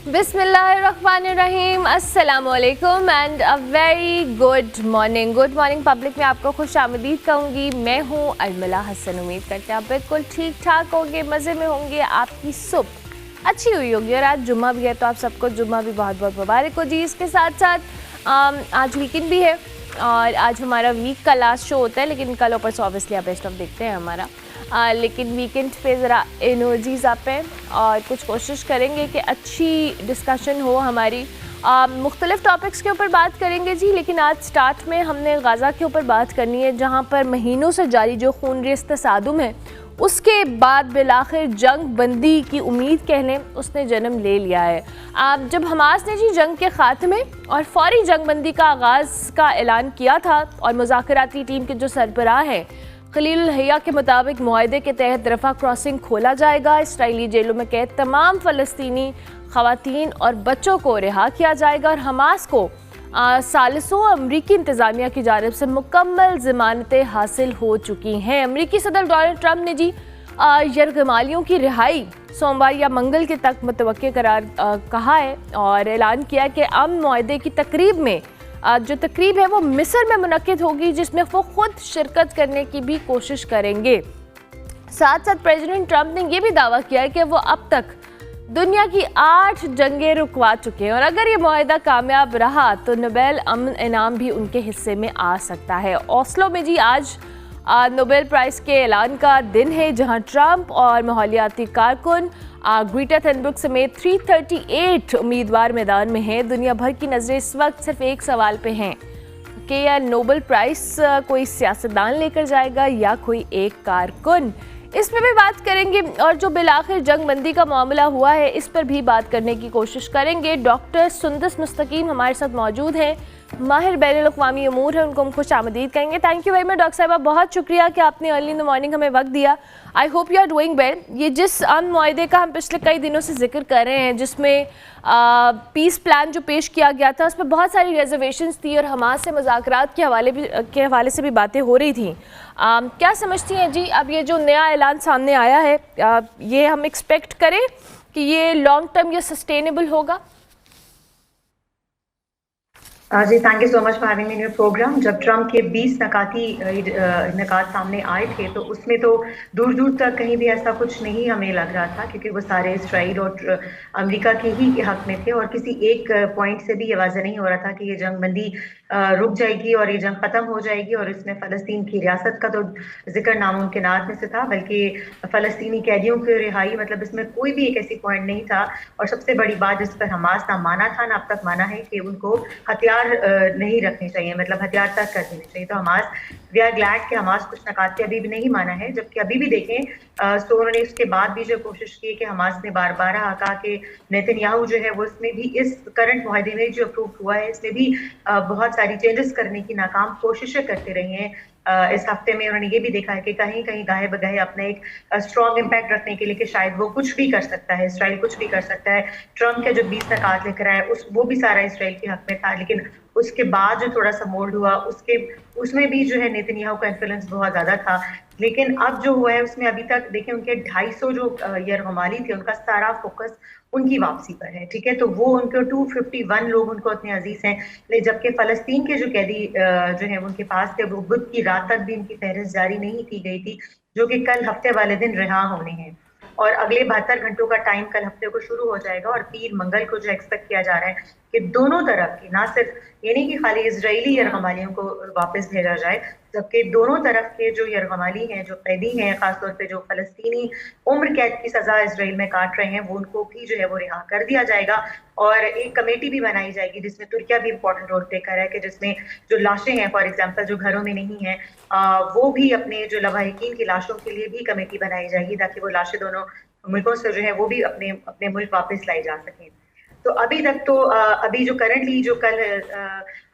बिस्मिल्लाहिर्रहमानिर्रहीम, अस्सलामुअलैकुम and a very good morning. Good morning public में आपको खुश आमदीद कहूँगी। मैं हूँ अरमला हसन। उम्मीद करते हैं आप बिल्कुल ठीक ठाक होंगे, मज़े में होंगे, आपकी सुबह अच्छी हुई होगी। और आज जुम्मा भी है तो आप सबको जुम्मा भी बहुत बहुत मुबारक हो जी। इसके साथ साथ आज वीकेंड भी है और आज हमारा वीक का लास्ट शो होता है, लेकिन कल ऊपर से ऑब्वियसली आप बेस्ट ऑफ देखते हैं हमारा। लेकिन वीकेंड पे ज़रा एनर्जीज अप हैं और कुछ कोशिश करेंगे कि अच्छी डिस्कशन हो हमारी। मुख्तलिफ टॉपिक्स के ऊपर बात करेंगे जी, लेकिन आज स्टार्ट में हमने गाज़ा के ऊपर बात करनी है, जहाँ पर महीनों से जारी जो खूनरेज़ तसादुम है उसके बाद बिलाखिर जंग बंदी की उम्मीद कह लें उसने जन्म ले लिया है। जब हमास ने जी जंग के ख़ात्मे और फौरी जंग बंदी का आगाज़ का ऐलान किया था और मुज़ाकराती टीम के जो सरबराह हैं खलील हैया के मुताबिक मुआहदे के तहत रफ़ा क्रॉसिंग खोला जाएगा, इसराइली जेलों में कैद तमाम फ़लस्तीनी ख़वातीन और बच्चों को रिहा किया जाएगा और हमास को सालिसों अमरीकी इंतज़ामिया की जानिब से मुकम्मल ज़मानतें हासिल हो चुकी हैं। अमरीकी सदर डोनाल्ड ट्रंप ने जी यरगमालियों की रिहाई सोमवार या मंगल के तक मुतवक्के करार कहा है और ऐलान किया कि अमन मुआहदे की तकरीब में जो तकरीब है वो मिस्र में मुनक्किद होगी, जिसमें वो खुद शिरकत करने की भी कोशिश करेंगे। साथ साथ प्रेसिडेंट ट्रंप ने यह भी दावा किया है कि वो अब तक दुनिया की 8 जंगें रुकवा चुके हैं और अगर ये मुआहदा कामयाब रहा तो नोबेल अमन इनाम भी उनके हिस्से में आ सकता है। ओस्लो में जी आज नोबेल प्राइज़ के ऐलान का दिन है, जहां ट्रंप और माहौलियाती कारकुन ग्रीटा थनबर्ग समेत 338 उम्मीदवार मैदान में हैं। दुनिया भर की नज़रें इस वक्त सिर्फ एक सवाल पे हैं कि यह नोबेल प्राइज़ कोई सियासतदान लेकर जाएगा या कोई एक कारकुन। इस पर भी बात करेंगे और जो बिलाखिर जंग बंदी का मामला हुआ है इस पर भी बात करने की कोशिश करेंगे। डॉक्टर सुंदस मुस्तकीम हमारे साथ मौजूद हैं, माहिर बैनुल-अक़वामी उमूर है, उनको हम खुश आमदीद कहेंगे। Thank you very much doctor साहिबा, बहुत शुक्रिया कि आपने अर्ली इन द मॉर्निंग हमें वक्त दिया। I hope you are doing well. ये जिस अमन मुआहदे का हम पिछले कई दिनों से जिक्र कर रहे हैं, जिसमें पीस प्लान जो पेश किया गया था उस पर बहुत सारी रिजर्वेशंस थी और हमास से मुज़ाकरात के हवाले से भी बातें हो रही थी। क्या समझती हैं जी, अब ये जो नया ऐलान सामने आया है ये हम एक्सपेक्ट करें कि ये लॉन्ग टर्म या सस्टेनेबल होगा? जी, thank you so much for having me in your program. जब ट्रम्प के 20 नकात सामने आए थे तो उसमें तो दूर दूर तक कहीं भी ऐसा कुछ नहीं हमें लग रहा था, क्योंकि वो सारे इसराइल और अमेरिका के ही हक में थे और किसी एक पॉइंट से भी ये वाज़ेह नहीं हो रहा था कि ये जंग बंदी रुक जाएगी और ये जंग ख़त्म हो जाएगी और इसमें फ़लस्तीन की रियासत का तो जिक्र नामुमकिनात में से था, बल्कि फ़लस्तीनी कैदियों की रिहाई, मतलब इसमें कोई भी एक ऐसी पॉइंट नहीं था। और सबसे बड़ी बात जिस पर हमास ना माना था ना अब तक माना है कि उनको हथियार नहीं रखने चाहिए, मतलब हथियार तक कर देने चाहिए। तो हमास, वी आर ग्लैड कि हमास कुछ नकात पे अभी भी नहीं माना है, जबकि अभी भी देखें तो उन्होंने उसके बाद भी जो कोशिश की कि हमास ने बार बार कहा कि नेतन्याहू जो है वो इसमें भी इस करंट मुआहदे में जो अप्रूव हुआ है इसमें भी बहुत सारी चेंजेस करने की नाकाम कोशिशें करते रहे हैं। इस हफ्ते में उन्होंने ये भी देखा है कि कहीं कहीं गाहे बगाहे अपने एक स्ट्रॉन्ग इम्पैक्ट रखने के लिए कि शायद वो कुछ भी कर सकता है, इसराइल कुछ भी कर सकता है। ट्रम्प के जो 20 नकात लेकर आए वो भी सारा इसराइल के हक में था, लेकिन उसके बाद जो थोड़ा सा मोल्ड हुआ उसमें भी जो है नेतन्याहू का इन्फ्लुएंस बहुत ज्यादा था। लेकिन अब जो हुआ है उसमें अभी तक देखें उनके 250 जो यरगमाली थे उनका सारा फोकस उनकी वापसी पर है, ठीक है। तो वो उनके 251 लोग उनको इतने अजीज हैं, जबकि फलस्तीन के जो कैदी जो है उनके पास थे वो बुध की रात तक भी उनकी फहरिस्त जारी नहीं की गई थी, जो कि कल हफ्ते वाले दिन रिहा होने हैं। और अगले 72 घंटों का टाइम कल हफ्ते को शुरू हो जाएगा और पीर मंगल को जो एक्सपेक्ट किया जा रहा है कि दोनों तरफ की, ना सिर्फ ये नहीं कि खाली इजरायली यरगमालियों को वापस भेजा जाए, जबकि दोनों तरफ के जो यरगमाली हैं, जो कैदी हैं, खासतौर पे जो फलस्तीनी उम्र कैद की सजा इसराइल में काट रहे हैं, वो उनको भी जो है वो रिहा कर दिया जाएगा। और एक कमेटी भी बनाई जाएगी जिसमें तुर्किया भी इंपॉर्टेंट रोल प्ले कर रहा है, कि जिसमें जो लाशें हैं फॉर एग्जाम्पल जो घरों में नहीं है वो भी अपने जो लवाहिकीन की लाशों के लिए भी कमेटी बनाई जाएगी, ताकि वो लाशें दोनों मुल्कों से जो है वो भी अपने मुल्क वापस लाई जा सकें। तो अभी तक तो अभी जो करंटली जो कल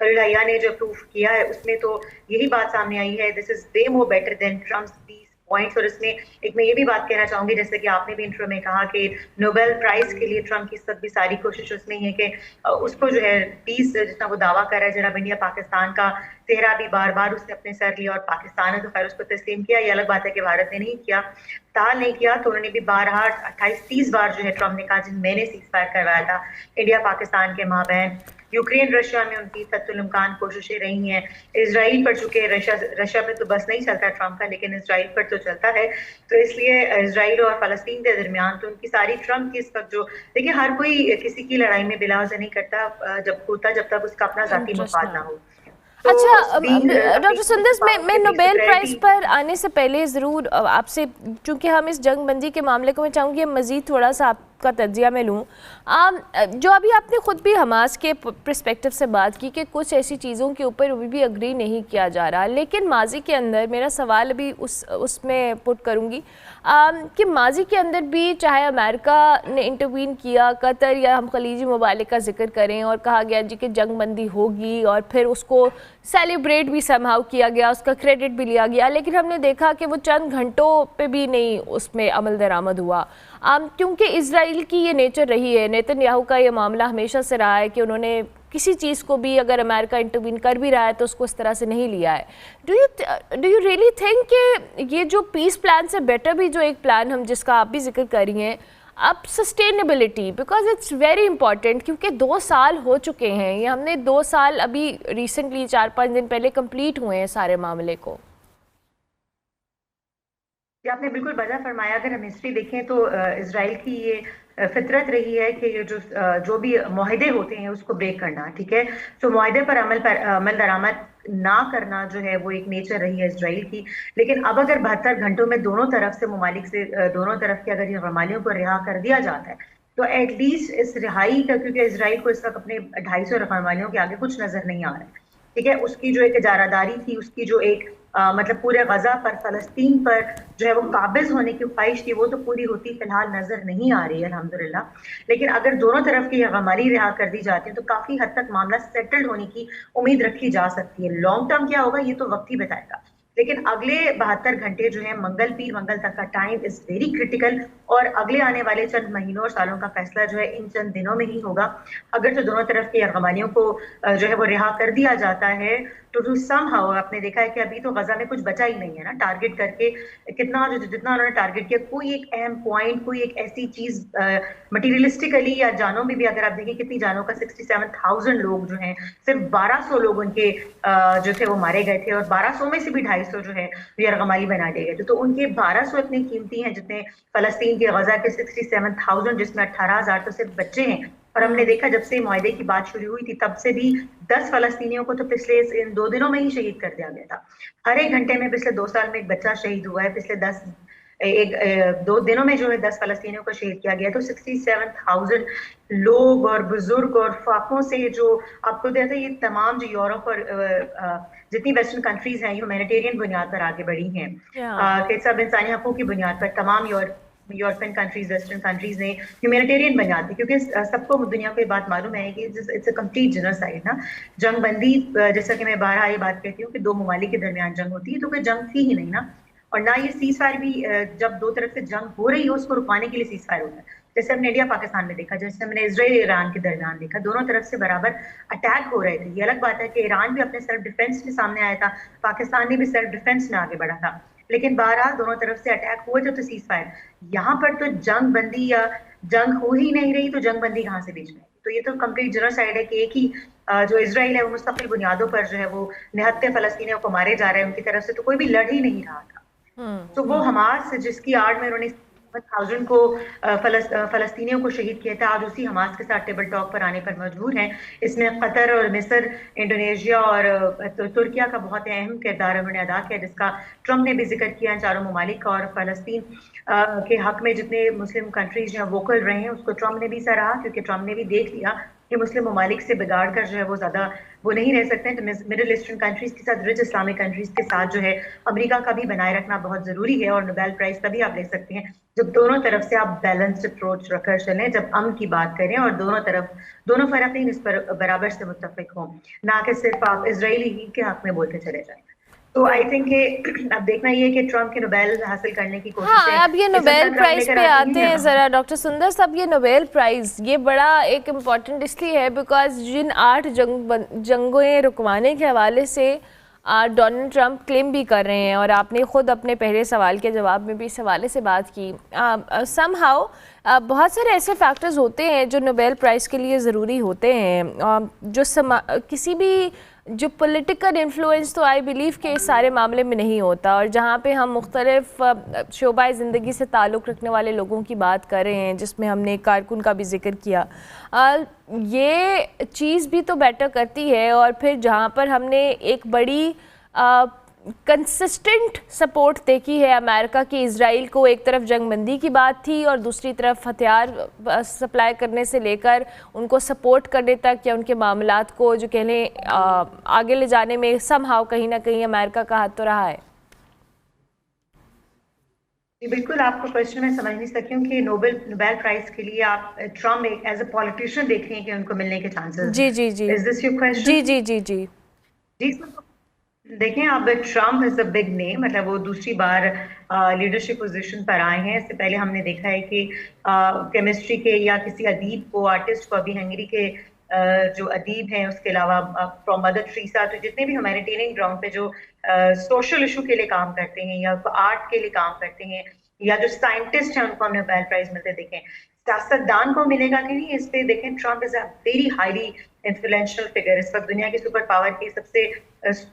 खलील हैया ने जो अप्रूव किया है उसमें तो यही बात सामने आई है, this is way more better than Trump's 20 points. और इसमें एक मैं ये भी बात कहना चाहूंगी, जैसे कि आपने भी इंट्रो में कहा कि नोबेल प्राइज के लिए ट्रम्प की सब भी सारी कोशिश उसमें है कि उसको जो है पीस जितना वो दावा कर रहा है, जनाब इंडिया पाकिस्तान का चेहरा भी बार बार उसने अपने सर लिया, और पाकिस्तान ने तो खैर उसको तस्लीम किया। ये अलग बात है कि भारत ने नहीं किया, ताल नहीं किया, तो उन्होंने भी 28-30 बार जो है ट्रम्प ने कहा जिन मैंने सीज फायर करवाया था इंडिया पाकिस्तान के माबैन। यूक्रेन रशिया में उनकी तत्तुलमकान कोशिशें रही हैं, इसराइल पर चुके, रशिया पे तो बस नहीं चलता ट्रम्प का, लेकिन इसराइल पर तो चलता है। तो इसलिए इसराइल और फलस्तीन के दरमियान तो उनकी सारी ट्रम्प की इस वक्त जो, देखिए हर कोई किसी की लड़ाई में बिला वजह नहीं करता जब तक उसका अपना जाती मफाद ना हो। अच्छा डॉक्टर सुंदस, मैं नोबेल प्राइज पर आने से पहले ज़रूर आपसे, चूंकि हम इस जंगबंदी के मामले को मैं चाहूँगी मज़ीद थोड़ा सा आपका तज्जिया में लूँ। जो अभी आपने ख़ुद भी हमास के पर्सपेक्टिव से बात की कि कुछ ऐसी चीज़ों के ऊपर अभी भी अग्री नहीं किया जा रहा, लेकिन माजी के अंदर मेरा सवाल अभी उसमें पुट करूँगी कि माजी के अंदर भी चाहे अमेरिका ने इंटरवीन किया, कतर या हम खलीजी ममालिक का जिक्र करें, और कहा गया जी कि जंगबंदी होगी, और फिर उसको सेलिब्रेट भी समहाउ किया गया, उसका क्रेडिट भी लिया गया, लेकिन हमने देखा कि वो चंद घंटों पे भी नहीं उसमें अमल दरामद हुआ। क्योंकि इजराइल की ये नेचर रही है, नेतन्याहू का ये मामला हमेशा से रहा है कि उन्होंने किसी चीज़ को भी अगर अमेरिका इंटरवीन कर भी रहा है तो उसको इस तरह से नहीं लिया है। डू यू रियली थिंक कि ये जो पीस प्लान से बेटर भी जो एक प्लान हम जिसका आप भी जिक्र कर रही हैं, अब sustainability, because it's very important, क्योंकि 2 साल हो चुके हैं, ये हमने 2 साल अभी रिसेंटली 4-5 दिन पहले कंप्लीट हुए हैं सारे मामले को। आपने बिल्कुल वजह फरमाया। अगर हम हिस्ट्री देखें तो इसराइल की ये फितरत रही है कि ये जो भी मुआहदे होते हैं उसको ब्रेक करना, ठीक है। तो मुआहदे पर अमल दरामद ना करना जो है वो एक नेचर रही है इसराइल की। लेकिन अब अगर 72 घंटों में दोनों तरफ से ममालिक से दोनों तरफ के अगर ये हमालियों को रिहा कर दिया जाता है तो एटलीस्ट इस रिहाई का, क्योंकि इसराइल को इस वक्त अपने 250 हमालियों के आगे कुछ नजर नहीं आ रहा है, ठीक है। उसकी जो एक इजारादारी थी, उसकी जो एक मतलब पूरे गजा पर, फलस्तीन पर जो है वो काबिज होने की ख्वाहिश थी, वो तो पूरी होती फिलहाल नजर नहीं आ रही है अल्हम्दुलिल्लाह। लेकिन अगर दोनों तरफ की हमारी रिहा कर दी जाती है तो काफी हद तक मामला सेटल्ड होने की उम्मीद रखी जा सकती है। लॉन्ग टर्म क्या होगा ये तो वक्त ही बताएगा, लेकिन अगले 72 घंटे जो है मंगल तक का टाइम इज वेरी क्रिटिकल, और अगले आने वाले चंद महीनों और सालों का फैसला जो है इन चंद दिनों में ही होगा। अगर तो दोनों तरफ के अफगानियों को जो है वो रिहा कर दिया जाता है तो समहाउ आपने देखा है कि अभी तो गजा में कुछ बचा ही नहीं है ना, टारगेट करके जितना उन्होंने टारगेट किया, कोई एक अहम पॉइंट, कोई एक ऐसी चीज मटीरियलिस्टिकली या जानों में भी अगर आप देखें कितनी जानों का 67,000 लोग जो हैं, सिर्फ 1200 लोग उनके जो थे वो मारे गए थे, और 1200 में से भी 250 जो है यरगमाली बना दिए गए थे। तो उनके 1200 इतने कीमती हैं जितने फलस्तीन के गजा के 67,000, जिसमें 18,000 तो सिर्फ बच्चे हैं। और हमने देखा जब से मुआहदे की बात शुरू हुई थी तब से भी 10 फलस्तीनियों को तो पिछले इन 2 दिनों में ही शहीद कर दिया गया था। हर एक घंटे में पिछले 2 साल में एक बच्चा शहीद हुआ है। पिछले 2 दिनों में जो है 10 फलस्तीनियों को शहीद किया गया। तो 67,000 लोग और बुजुर्ग और फाकों से जो आपको देखा, ये तमाम जो यूरोप और जितनी वेस्टर्न कंट्रीज हैं ह्यूमैनिटेरियन बुनियाद पर आगे बढ़ी हैं, कि सब इंसानी हकूक की बुनियाद पर तमाम यूरोपियन कंट्रीज, वेस्टर्न कंट्रीज ने ह्यूमैनिटेरियन बुनियाद, क्योंकि सबको दुनिया को ये बात मालूम है कि इट्स अ कंप्लीट जेनोसाइड ना। जंगबंदी, जैसा कि मैं बारहा ये बात कहती हूँ कि 2 ममालिक के दरमियान जंग होती है, तो कोई जंग थी ही नहीं ना। और ना ये सीज फायर भी, जब 2 तरफ से जंग हो रही हो उसको रुकवाने के लिए सीज फायर होता है, जैसे हमने इंडिया पाकिस्तान में देखा, जैसे हमने इजराइल ईरान के दरमियान देखा, दोनों तरफ से बराबर अटैक हो रहे थे। ये अलग बात है कि ईरान भी अपने सेल्फ डिफेंस में सामने आया था, पाकिस्तान ने भी सेल्फ डिफेंस में आगे बढ़ा था, लेकिन बहरहाल दोनों तरफ से अटैक हुए थे तो सीज फायर। यहाँ पर तो जंग बंदी या जंग हो ही नहीं रही, तो जंग बंदी कहाँ से बीच में? तो ये तो कंप्लीट जेनोसाइड है कि एक ही जो इजराइल है वो मुस्तकिल बुनियादों पर जो है वो निहत्ते फलस्तीनियों को मारे जा रहे हैं, उनकी तरफ से तो कोई भी लड़ ही नहीं रहा था। तो वो हमास जिसकी आड़ में उन्होंने 1000 को फलस्तीनियों को शहीद किया था, आज उसी हमास के साथ टेबल टॉक पर आने पर मजबूर हैं। इसमें कतर और मिस्र, इंडोनेशिया और तुर्किया का बहुत अहम किरदार उन्होंने अदा किया, जिसका ट्रम्प ने भी जिक्र किया। चारों ममालिक का और फलस्तीन के हक में जितने मुस्लिम कंट्रीज जो है वोकल रहे हैं उसको ट्रम्प ने भी सराहा, क्योंकि ट्रम्प ने भी देख लिया कि मुस्लिम ममालिक से बिगाड़ कर जो है वो ज्यादा वो नहीं रह सकते हैं। तो मिडिल ईस्टर्न कंट्रीज के साथ, रिच इस्लामिक कंट्रीज के साथ जो है अमेरिका का भी बनाए रखना बहुत जरूरी है। और नोबेल प्राइज तभी आप ले सकते हैं जब दोनों तरफ से आप बैलेंस्ड अप्रोच रखकर चलें, जब अमन की बात करें और दोनों फरक नहीं इस पर बराबर से मुत्तफिक हों, ना कि सिर्फ आप इजरायली ही के हक में बोलते चले जाएं। तो आई थिंक कि अब देखना ये है कि ट्रम्प के नोबेल हासिल करने की कोशिश हाँ, अब ये नोबेल प्राइज पे आते हैं ज़रा डॉक्टर सुंदर साहब। ये नोबेल प्राइज़ ये बड़ा एक इम्पॉर्टेंट इसलिए है बिकॉज जिन 8 जंगें रुकवाने के हवाले से डोनाल्ड ट्रंप क्लेम भी कर रहे हैं, और आपने ख़ुद अपने पहले सवाल के जवाब में भी इस हवाले से बात की। समहाउ बहुत सारे ऐसे फैक्टर्स होते हैं जो नोबेल प्राइज़ के लिए ज़रूरी होते हैं, जो किसी भी जो पॉलिटिकल इन्फ्लुएंस तो आई बिलीव के इस सारे मामले में नहीं होता, और जहाँ पे हम मुख्तलिफ शोबाए ज़िंदगी से ताल्लुक़ रखने वाले लोगों की बात कर रहे हैं, जिसमें हमने एक कारकुन का भी जिक्र किया, ये चीज़ भी तो बेटर करती है। और फिर जहाँ पर हमने एक बड़ी कंसिस्टेंट सपोर्ट देखी है अमेरिका की इज़राइल को, एक तरफ जंगबंदी की बात थी और दूसरी तरफ हथियार सप्लाई करने से लेकर उनको सपोर्ट करने तक, या उनके मामलात को जो कह लें आगे ले जाने में समहाउ कहीं ना कहीं अमेरिका का हाथ तो रहा है। बिल्कुल, आपको क्वेश्चन मैं समझ नहीं सकती हूँ कि नोबेल प्राइज के लिए आप ट्रम्प एक एज अ पॉलिटिशियन देख रहे हैं कि उनको मिलने के चांसेस। जी जी जी, इज दिस योर क्वेश्चन? जी जी जी जी जी देखें, अब Trump is a big name, मतलब वो दूसरी बार लीडरशिप पोजीशन पर आए हैं। इससे पहले हमने देखा है कि केमिस्ट्री के या किसी अदीब को, आर्टिस्ट को, अभी हंगरी के जो अदीब हैं, उसके अलावा फ्रॉम मदर टेरेसा, तो जितने भी ह्यूमैनिटेरियन ग्राउंड पे जो सोशल इशू के लिए काम करते हैं या आर्ट के लिए काम करते हैं, या जो साइंटिस्ट हैं, उनको हमने नोबेल प्राइज मिलते देखें। सियासतदान को मिलेगा कि नहीं, इस पे देखें, Trump is a very highly influential figure, इस वक्त दुनिया की सुपर पावर की सबसे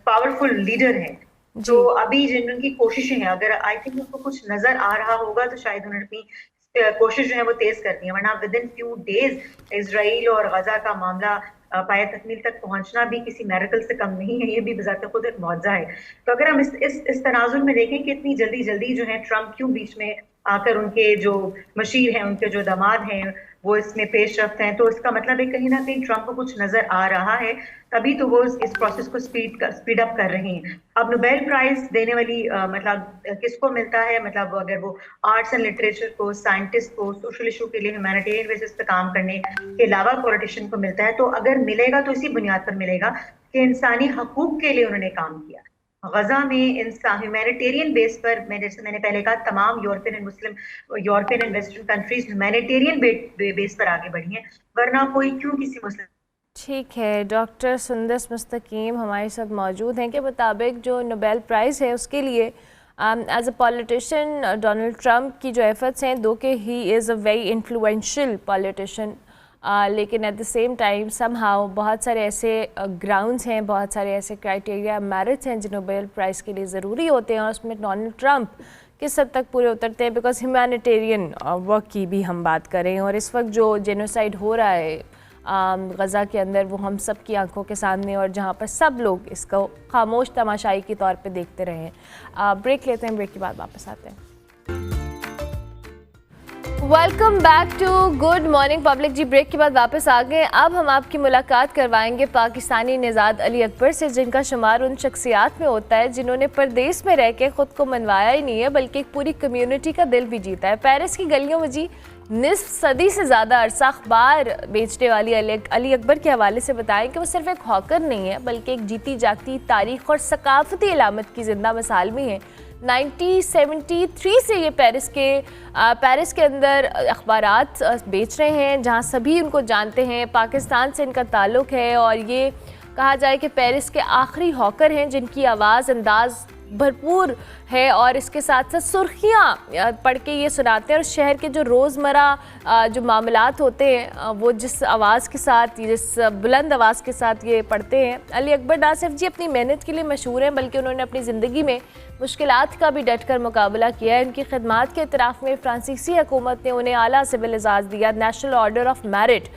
पावरफुल लीडर है। तो अभी जिन उनकी कोशिशें हैं, अगर आई थिंक उनको कुछ नजर आ रहा होगा तो शायद उन्होंने अपनी कोशिश जो है वो तेज कर दी है, वरना with in few days Israel और गजा का मामला पाया तकमील तक पहुंचना भी किसी मैरिकल से कम नहीं है। ये भी बजाते खुद एक मौजा है। तो अगर हम इस तनाजुर में देखें कि इतनी जल्दी जल्दी जो है ट्रम्प क्यों बीच में आकर, उनके जो मशीर हैं, उनके जो दामाद हैं, वो इसमें पेशरफ्त हैं, तो इसका मतलब है कहीं ना कहीं ट्रम्प को कुछ नजर आ रहा है, तभी तो वो इस प्रोसेस को स्पीड अप कर रहे हैं। अब नोबेल प्राइज देने वाली मतलब किसको मिलता है, मतलब अगर वो आर्ट्स एंड लिटरेचर को, साइंटिस्ट को, सोशल इशू के लिए ह्यूमैनिटेरियन बेसिस पे काम करने के अलावा पॉलिटिशियन को मिलता है, तो अगर मिलेगा तो इसी बुनियाद पर मिलेगा कि इंसानी हकूक के लिए उन्होंने काम किया। गजा में इंसान ह्यूमैनिटेरियन बेस पर, जैसे मैंने पहले कहा, तमाम European and Muslim, European and western countries humanitarian base पर आगे बढ़ी हैं, वरना कोई क्यों किसी मुस्लिम। ठीक है, डॉक्टर सुंदस मुस्तकीम हमारे साथ मौजूद हैं। के मुताबिक जो नोबेल प्राइज़ है उसके लिए as a politician Donald Trump की जो एफर्ट्स हैं, दो कि he is a very influential politician, लेकिन at the same time somehow बहुत सारे ऐसे ग्राउंड्स हैं, बहुत सारे ऐसे क्राइटेरिया, मेरिट्स हैं जो नोबेल प्राइज़ के लिए ज़रूरी होते हैं, और उसमें डोनाल्ड ट्रंप किस हद तक पूरे उतरते हैं, बिकॉज ह्यूमैनिटेरियन वर्क की भी हम बात करें, और इस वक्त जो जेनोसाइड हो रहा है गज़ा के अंदर, वो हम सब की आंखों के सामने, और जहाँ पर सब लोग इसको खामोश तमाशाई के तौर पे देखते रहे हैं। ब्रेक लेते हैं, ब्रेक के बाद वापस आते हैं। Welcome back to good morning public. जी, ब्रेक के बाद वापस आ गए। अब हम आपकी मुलाकात करवाएंगे पाकिस्तानी निज़ाद अली अकबर से, जिनका शुमार उन शख्सियात में होता है जिन्होंने परदेश में रह के ख़ुद को मनवाया ही नहीं है, बल्कि एक पूरी कम्यूनिटी का दिल भी जीता है। पेरिस की गलियों में जी निस्फ सदी से ज़्यादा अरसा अखबार बेचने वाली अली अकबर के हवाले से बताएं कि वो सिर्फ एक हॉकर नहीं है, बल्कि एक जीती जागती तारीख़ और सकाफ़ती अलामत की ज़िंदा मिसाल भी हैं। 1973 से ये पेरिस के अंदर अखबारात बेच रहे हैं, जहाँ सभी उनको जानते हैं। पाकिस्तान से इनका ताल्लुक़ है, और ये कहा जाए कि पेरिस के आखिरी हॉकर हैं जिनकी आवाज़ अंदाज़ भरपूर है, और इसके साथ साथ सुर्खियाँ पढ़ के ये सुनाते हैं, और शहर के जो रोज़मर्रा जो मामलात होते हैं वो जिस आवाज़ के साथ, जिस बुलंद आवाज़ के साथ ये पढ़ते हैं। अली अकबर ना सिर्फ जी अपनी मेहनत के लिए मशहूर हैं, बल्कि उन्होंने अपनी ज़िंदगी में मुश्किलात का भी डट कर मुकाबला किया है। उनकी खिदमात के इतराफ़ में फ़्रांसीसी हुकूमत ने उन्हें आला सिविल एजाज़ दिया, नेशनल ऑर्डर ऑफ मेरिट,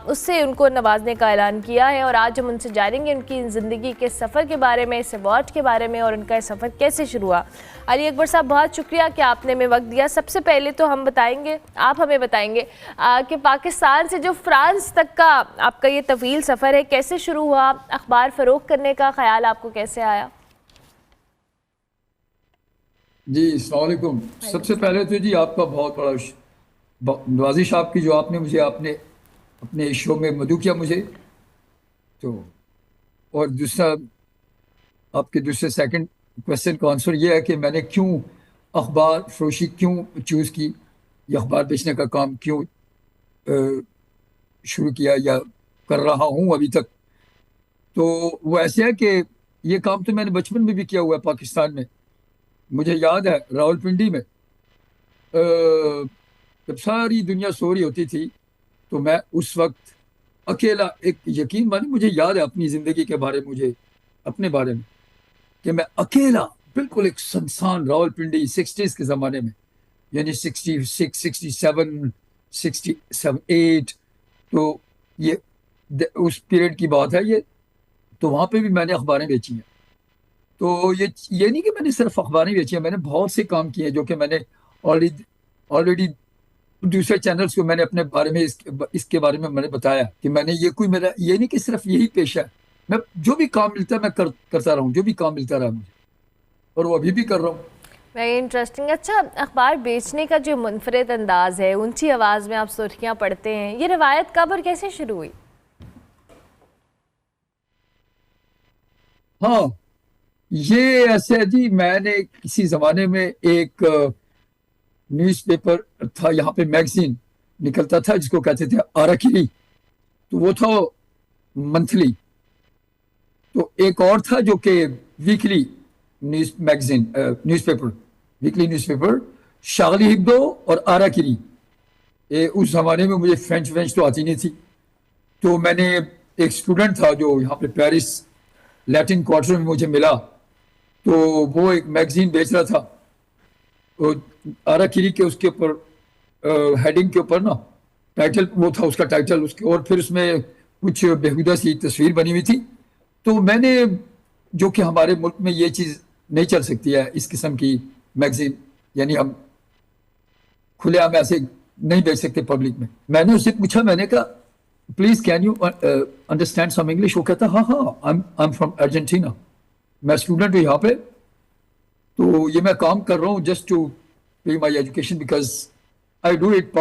उससे उनको नवाजने का ऐलान किया है। और आज हम उनसे जानेंगे उनकी ज़िंदगी के सफ़र के बारे में, इस अवार्ड के बारे में, और उनका सफ़र कैसे शुरू हुआ। अली अकबर साहब, बहुत शुक्रिया कि आपने हमें वक्त दिया। सबसे पहले तो हम बताएंगे, आप हमें बताएंगे कि पाकिस्तान से जो फ्रांस तक का आपका ये तवील सफ़र है, कैसे शुरू हुआ, अखबार फ़रोख्त करने का ख्याल आपको कैसे आया? जी, अस्सलाम वालेकुम। सबसे पहले तो जी आपका बहुत बड़ा नवाजिश आपकी, जो आपने अपने शो में मदऊ किया मुझे, तो और दूसरा आपके दूसरे सेकंड क्वेश्चन का आंसर ये है कि मैंने क्यों अखबार फरोशी क्यों चूज़ की, या अखबार बेचने का काम क्यों शुरू किया या कर रहा हूँ अभी तक। तो वो ऐसे है कि ये काम तो मैंने बचपन में भी किया हुआ है पाकिस्तान में। मुझे याद है रावलपिंडी में जब सारी दुनिया सो रही होती थी, तो मैं उस वक्त अकेला, एक यकीन मानिए मुझे याद है अपनी ज़िंदगी के बारे में, मुझे अपने बारे में, कि मैं अकेला बिल्कुल एक सुनसान रावलपिंडी 60s के ज़माने में, यानी 66 67 67 8, तो ये उस पीरियड की बात है ये। तो वहाँ पे भी मैंने अखबारें बेची हैं। तो ये नहीं कि मैंने सिर्फ अखबारें बेची हैं, मैंने बहुत से काम किए हैं जो कि मैंने ऑलरेडी ऑलरेडी दूसरे चैनल्स को मैंने अपने बारे में इसके बारे में मैंने बताया कि मैंने ये कोई मेरा ये नहीं कि सिर्फ यही पेशा है। मैं जो भी काम मिलता है मैं करता रहा हूँ, जो भी काम मिलता रहा मुझे, और वो अभी भी कर रहा हूँ। Very interesting. अच्छा, अखबार बेचने का जो मुनफरिद अंदाज है, ऊंची आवाज़ में आप सुर्खियाँ पढ़ते हैं, ये रिवायत कब और कैसे शुरू हुई? हाँ, ये ऐसे है जी, मैंने किसी जमाने में एक न्यूज़पेपर था, यहाँ पे मैगजीन निकलता था जिसको कहते थे आराकिरी, तो वो था मंथली। तो एक और था जो कि वीकली न्यूज़पेपर, वीकली न्यूज़पेपर, शागली हिब्दो और आराकिरी। उस जमाने में मुझे फ्रेंच तो आती नहीं थी, तो मैंने एक स्टूडेंट था जो यहाँ पे पेरिस लैटिन क्वार्टर में मुझे मिला, तो वो एक मैगजीन बेच रहा था। तो आराकिरी के उसके ऊपर हेडिंग के ऊपर ना टाइटल वो था उसका टाइटल उसके, और फिर उसमें कुछ बेहुदा सी तस्वीर बनी हुई थी। तो मैंने, जो कि हमारे मुल्क में ये चीज़ नहीं चल सकती है, इस किस्म की मैगजीन, यानी हम खुलेआम ऐसे नहीं बेच सकते पब्लिक में। मैंने उससे पूछा, मैंने कहा please can you understand some English? वो कहता हाँ हाँ, आई एम फ्रॉम अर्जेंटीना, मैं स्टूडेंट हूँ यहाँ पे, तो ये मैं काम कर रहा हूँ just to pay my education because I do it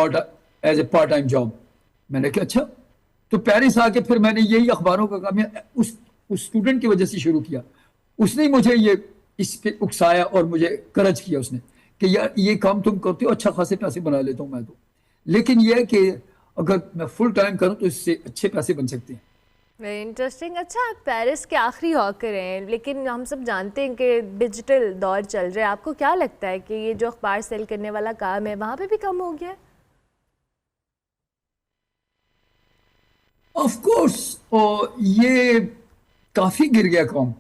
as a part time job. मैंने कहा अच्छा। तो पेरिस आके फिर मैंने यही अखबारों का काम उस स्टूडेंट की वजह से शुरू किया। उसने मुझे ये इस पे उकसाया और मुझे करज किया उसने कि यार ये काम तुम करते हो, अच्छा खासे पैसे बना लेता हूँ मैं तो, लेकिन यह है कि अगर मैं फुल टाइम करूँ तो इससे अच्छे पैसे बन सकते हैं। Very interesting. अच्छा, आप पेरिस के आखिरी हॉकर हैं, लेकिन हम सब जानते हैं कि डिजिटल दौर चल रहा है। आपको क्या लगता है कि ये जो अखबार सेल करने वाला काम है वहाँ पे भी कम हो गया है? ऑफ कोर्स, और ये काफी गिर गया काम,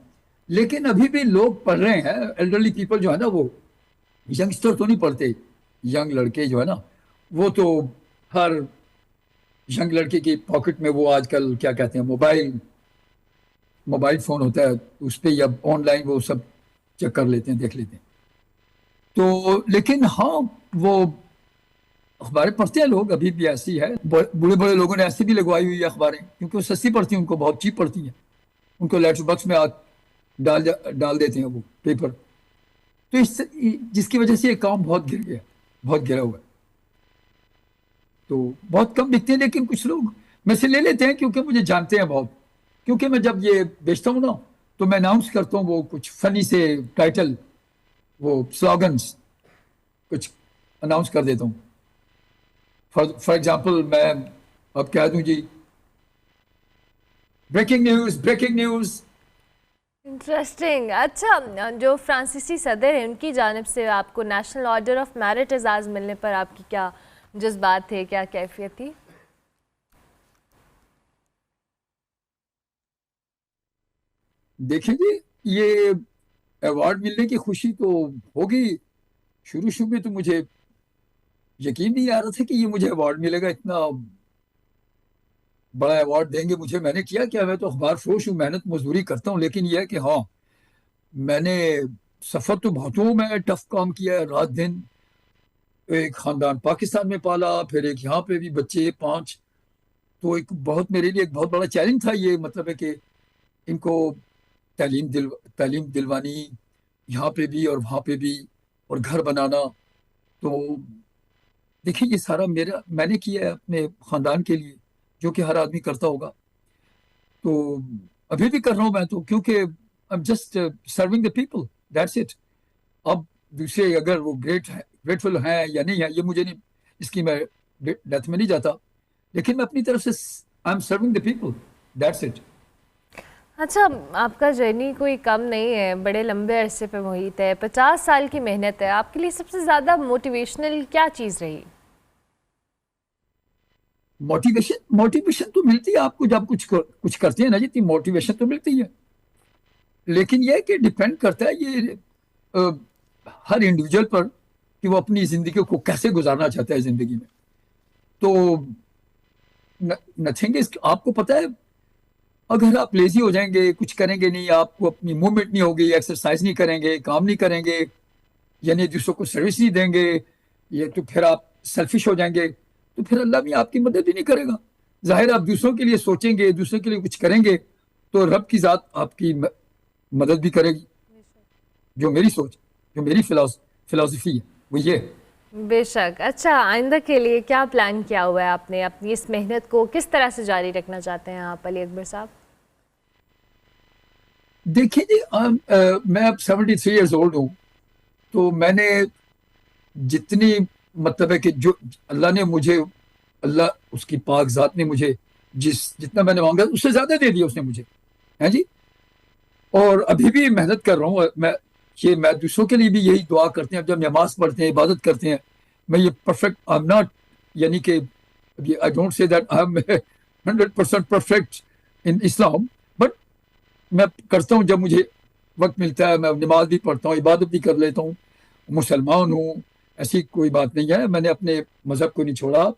लेकिन अभी भी लोग पढ़ रहे हैं। एल्डरली पीपल जो है ना, वो यंगस्टर तो नहीं पढ़ते, यंग लड़के जो है ना, वो तो हर यंग लड़के की पॉकेट में वो आजकल क्या कहते हैं, मोबाइल फोन होता है, उस पर या ऑनलाइन वो सब चेक कर लेते हैं, देख लेते हैं। तो लेकिन हाँ, वो अखबारें पढ़ते हैं लोग, अभी भी ऐसी है। बड़े बड़े लोगों ने ऐसे भी लगवाई हुई है अखबारें, क्योंकि वो सस्ती पड़ती हैं, उनको बहुत चीप पड़ती हैं, उनको लेटर बॉक्स में डाल देते हैं वो पेपर। तो इस जिसकी वजह से ये काम बहुत गिर गया, बहुत गिरा हुआ है। तो बहुत कम बिकते हैं, लेकिन कुछ लोग में से ले लेते हैं क्योंकि मुझे जानते हैं बहुत। क्योंकि मैं जब ये बेचता हूँ ना, तो मैं अनाउंस करता हूँ वो कुछ फनी से टाइटल, वो स्लोगन्स कुछ अनाउंस कर देता हूँ। फॉर एग्जाम्पल मैं अब कह दूं जी, ब्रेकिंग न्यूज। इंटरेस्टिंग। अच्छा, जो फ्रांसीसी सदर हैं उनकी जानिब से आपको नेशनल ऑर्डर ऑफ मेरिट एजाज़ मिलने पर आपकी क्या जज्बात थे, क्या कैफियत थी? देखिए जी, ये अवार्ड मिलने की खुशी तो होगी। शुरू शुरू में तो मुझे यकीन नहीं आ रहा था कि ये मुझे अवार्ड मिलेगा, इतना बड़ा अवार्ड देंगे मुझे। मैंने किया क्या, मैं तो अखबार फरोश हूँ, मेहनत मजदूरी करता हूँ, लेकिन यह है कि हाँ, मैंने सफर तो बहुत हूँ, मैं टफ काम किया है, रात दिन। एक खानदान पाकिस्तान में पाला, फिर एक यहाँ पे भी बच्चे 5। तो एक बहुत मेरे लिए एक बहुत बड़ा चैलेंज था ये, मतलब है कि इनको तालीम दिलवानी, यहाँ पे भी और वहाँ पे भी, और घर बनाना। तो देखिए, ये सारा मैंने किया है अपने खानदान के लिए, जो कि हर आदमी करता होगा। तो अभी भी कर रहा हूँ मैं तो, क्योंकि I am just serving the people. That's it. अब दूसरे अगर वो ग्रेटफुल हैं या नहीं है, ये मुझे नहीं, इसकी मैं डेथ में नहीं जाता, लेकिन मैं अपनी तरफ से I am serving the people, that's it. अच्छा, आपका जर्नी कोई कम नहीं है, बड़े लंबे अरसे पे मुहित है, 50 साल की मेहनत है। आपके लिए सबसे ज़्यादा मोटिवेशनल क्या चीज़ रही? मोटिवेशन तो मिलती है आपको जब कुछ करते हैं ना, जितनी मोटिवेशन तो मिलती है, लेकिन यह कि डिपेंड करता है ये हर इंडिविजुअल पर कि वो अपनी जिंदगी को कैसे गुजारना चाहता है जिंदगी में। तो नथिंग इज, आपको पता है, अगर आप लेजी हो जाएंगे, कुछ करेंगे नहीं, आपको अपनी मूवमेंट नहीं होगी, एक्सरसाइज नहीं करेंगे, काम नहीं करेंगे, यानी दूसरों को सर्विस नहीं देंगे, ये तो फिर आप सेल्फिश हो जाएंगे, तो फिर अल्लाह भी आपकी मदद ही नहीं करेगा। जाहिर आप दूसरों के लिए सोचेंगे, दूसरों के लिए कुछ करेंगे, तो रब की ज़ात आपकी मदद भी करेगी। जो मेरी सोच, जो मेरी फिलॉसफी है वो ये है। बेशक। अच्छा, आइंदा के लिए क्या प्लान किया हुआ है आपने? अपनी इस मेहनत को किस तरह से जारी रखना चाहते हैं आप, अली अकबर साहब? देखिए जी, मैं अब 73 ईयर्स ओल्ड हूँ, तो मैंने जितनी, मतलब है कि जो अल्लाह ने मुझे, अल्लाह उसकी पाक ज़ात ने मुझे जितना मैंने मांगा उससे ज़्यादा दे दिया उसने मुझे, है जी। और अभी भी मेहनत कर रहा हूँ मैं दूसरों के लिए भी यही दुआ करते हैं, जब नमाज पढ़ते हैं, इबादत करते हैं। मैं ये परफेक्ट आई एम नॉट, यानी कि I don't say that I am 100% perfect in Islam, but मैं करता हूँ जब मुझे वक्त मिलता है, मैं नमाज भी पढ़ता हूँ, इबादत भी कर लेता हूँ, मुसलमान हूँ, ऐसी कोई बात नहीं है। मैंने अपने मज़हब को नहीं छोड़ा,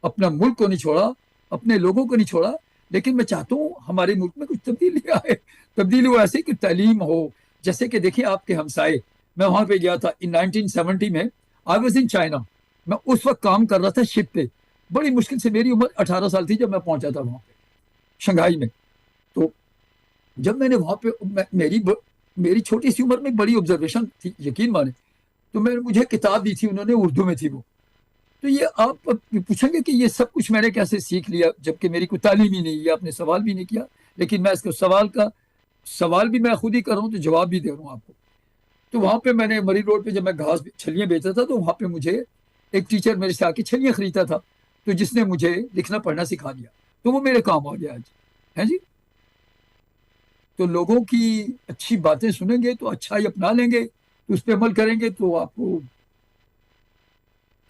अपना मुल्क को नहीं छोड़ा, अपने लोगों को नहीं छोड़ा, लेकिन मैं चाहता हूँ हमारे मुल्क में कुछ तब्दीली आए। तब्दीली हो ऐसे कि तालीम हो, जैसे कि देखिए आपके हमसाए, मैं वहाँ पे गया था इन 1970 में, आई वॉज इन चाइना। मैं उस वक्त काम कर रहा था शिप पे, बड़ी मुश्किल से, मेरी उम्र 18 साल थी जब मैं पहुंचा था वहाँ पे शंघाई में। तो जब मैंने वहाँ पे मेरी छोटी सी उम्र में बड़ी ऑब्जर्वेशन थी, यकीन माने, तो मैंने, मुझे किताब दी थी उन्होंने, उर्दू में थी वो। तो ये आप पूछेंगे कि ये सब कुछ मैंने कैसे सीख लिया, जबकि मेरी कोई तालीम ही नहीं, ये आपने सवाल भी नहीं किया, लेकिन मैं इसको सवाल भी मैं खुद ही कर रहा हूँ, तो जवाब भी दे रहा हूँ आपको। तो वहाँ पे मैंने मरी रोड पे जब मैं घास छलियाँ बेचता था, तो वहाँ पे मुझे एक टीचर मेरे से आके छलियाँ खरीदता था, तो जिसने मुझे लिखना पढ़ना सिखा दिया, तो वो मेरे काम आ गया आज, है जी। तो लोगों की अच्छी बातें सुनेंगे तो अच्छा ही अपना लेंगे, तो उस पर अमल करेंगे तो आपको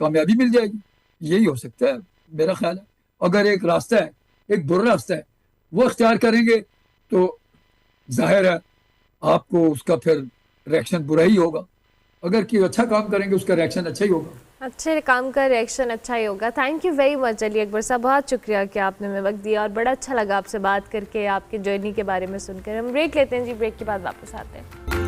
कामयाबी मिल जाएगी। यही हो सकता है मेरा ख्याल है। अगर एक रास्ता है, एक बुरा रास्ता है, वो अख्तियार करेंगे तो जाहिर है आपको उसका फिर रिएक्शन बुरा ही होगा। अगर कोई अच्छा काम करेंगे उसका रिएक्शन अच्छा ही होगा। अच्छे काम का रिएक्शन अच्छा ही होगा। Thank you very much Ali Akbar साहब, बहुत शुक्रिया कि आपने हमें वक्त दिया और बड़ा अच्छा लगा आपसे बात करके, आपकी जर्नी के बारे में सुनकर। हम ब्रेक लेते हैं जी, ब्रेक के बाद वापस आते हैं।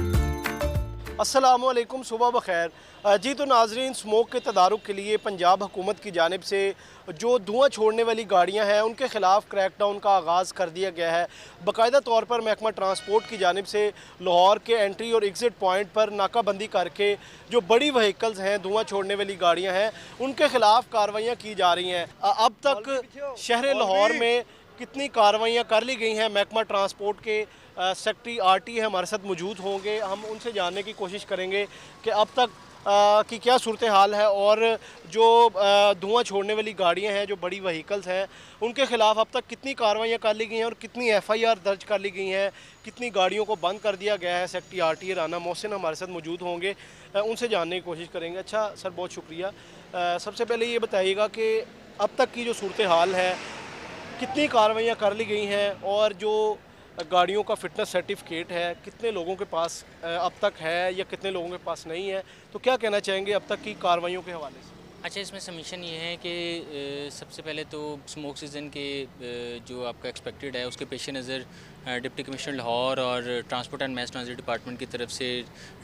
अस्सलामुअलैकुम, सुबह बखैर जी। तो नाजरीन, स्मोक के तदारुक के लिए पंजाब हुकूमत की जानिब से जो धुआं छोड़ने वाली गाड़ियां हैं उनके ख़िलाफ़ क्रैकडाउन का आगाज़ कर दिया गया है। बाकायदा तौर पर महकमा ट्रांसपोर्ट की जानिब से लाहौर के एंट्री और एग्ज़िट पॉइंट पर नाकाबंदी करके जो बड़ी व्हीकल्स हैं, धुआं छोड़ने वाली गाड़ियाँ हैं, उनके ख़िलाफ़ कार्रवाइयाँ की जा रही हैं। अब तक शहर लाहौर में कितनी कार्रवाइयाँ कर ली गई हैं, महकमा ट्रांसपोर्ट के सेक्रेटरी आरटी है हमारे साथ मौजूद होंगे, हम उनसे जानने की कोशिश करेंगे कि अब तक की क्या सूरत हाल है और जो धुआं छोड़ने वाली गाड़ियां हैं, जो बड़ी व्हीकल्स हैं, उनके ख़िलाफ़ अब तक कितनी कार्रवाइयाँ कर ली गई हैं और कितनी FIR दर्ज कर ली गई हैं, कितनी गाड़ियों को बंद कर दिया गया है। सेक्रेटरी आरटी राना मोहसिन हमारे साथ मौजूद होंगे, उनसे जानने की कोशिश करेंगे। अच्छा सर, बहुत शुक्रिया। सबसे पहले ये बताइएगा कि अब तक की जो सूरत हाल है, कितनी कार्रवाइयाँ कर ली गई हैं और जो गाड़ियों का फिटनेस सर्टिफिकेट है कितने लोगों के पास अब तक है या कितने लोगों के पास नहीं है, तो क्या कहना चाहेंगे अब तक की कार्रवाइयों के हवाले से? अच्छा, इसमें सबमिशन ये है कि सबसे पहले तो स्मोक सीज़न के जो आपका एक्सपेक्टेड है उसके पेश नज़र डिप्टी कमिश्नर लाहौर और transport and mess transit department की तरफ से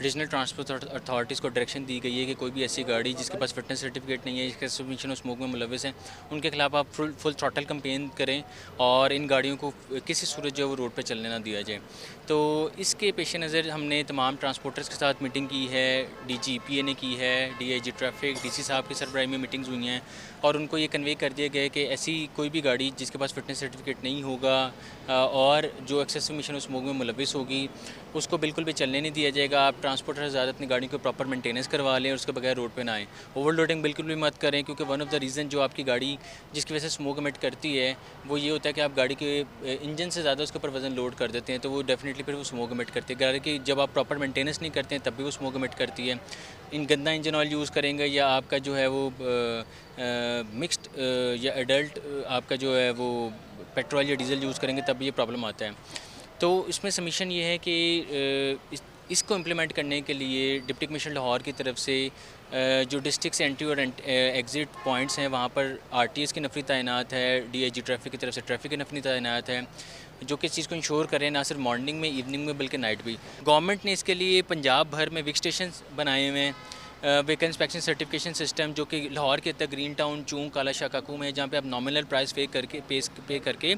रीजनल ट्रांसपोर्ट अथॉरिटीज़ को डायरेक्शन दी गई है कि कोई भी ऐसी गाड़ी जिसके पास फिटनेस सर्टिफिकेट नहीं है, जिसके सबमिशन और स्मोक में मुलविस हैं, उनके खिलाफ आप फुल थ्रॉटल कंपेन करें और इन गाड़ियों को किसी सूरत जो वो रोड पर चलने ना दिया जाए। तो इसके पेश नज़र हमने तमाम ट्रांसपोर्टर्स के साथ मीटिंग की है, DG EPA ने की है, DIG ट्रैफिक, DC साहब की सरबराही में मीटिंग्स हुई हैं और उनको ये कन्वे ये कर दिया गया है कि ऐसी कोई भी गाड़ी जिसके पास फ़िटनेस सर्टिफिकेट नहीं होगा और जो एक्सेसिव इमिशन स्मोक में मुलविस होगी उसको बिल्कुल भी चलने नहीं दिया जाएगा। आप ट्रांसपोर्टर ज़्यादा अपनी गाड़ी को प्रॉपर मेंटेनेंस करवा लें और उसके बगैर रोड पे ना आएँ। ओवरलोडिंग बिल्कुल भी मत करें, क्योंकि वन ऑफ द रीज़न जो आपकी गाड़ी जिसकी वजह से स्मोक एमिट करती है वो ये होता है कि आप गाड़ी के इंजन से ज़्यादा उसके ऊपर वज़न लोड कर देते हैं, तो वो डेफिनेटली फिर वो स्मोक एमिट करती है। गाड़ी की जब आप प्रॉपर मेंटेनेंस नहीं करते हैं तब भी वो स्मोक एमिट करती है। इन गंदा इंजन ऑयल यूज़ करेंगे या आपका जो है वो मिक्स्ड या एडल्ट आपका जो है वो पेट्रोल या डीजल यूज़ करेंगे तब भी ये प्रॉब्लम आता है। तो इसमें सबमिशन ये है कि इसको इम्प्लीमेंट करने के लिए डिप्टी कमिश्नर लाहौर की तरफ से जो डिस्ट्रिक्ट से एंट्री और एग्ज़िट पॉइंट्स हैं वहाँ पर आरटीएस की नफरी तैनात है, डीआईजी ट्रैफिक की तरफ से ट्रैफिक की नफरी तैनात है, जो कि इस चीज़ को इंश्योर करें ना सिर्फ मॉर्निंग में, इवनिंग में, बल्कि नाइट भी। गवर्नमेंट ने इसके लिए पंजाब भर में विक स्टेशन बनाए हुए हैं, व्हीकल इंस्पेक्शन सर्टिफिकेशन सिस्टम, जो कि लाहौर के तक ग्रीन टाउन, चूंक, काला शाह काकू में, जहाँ पे आप नॉमिनल प्राइस पे करके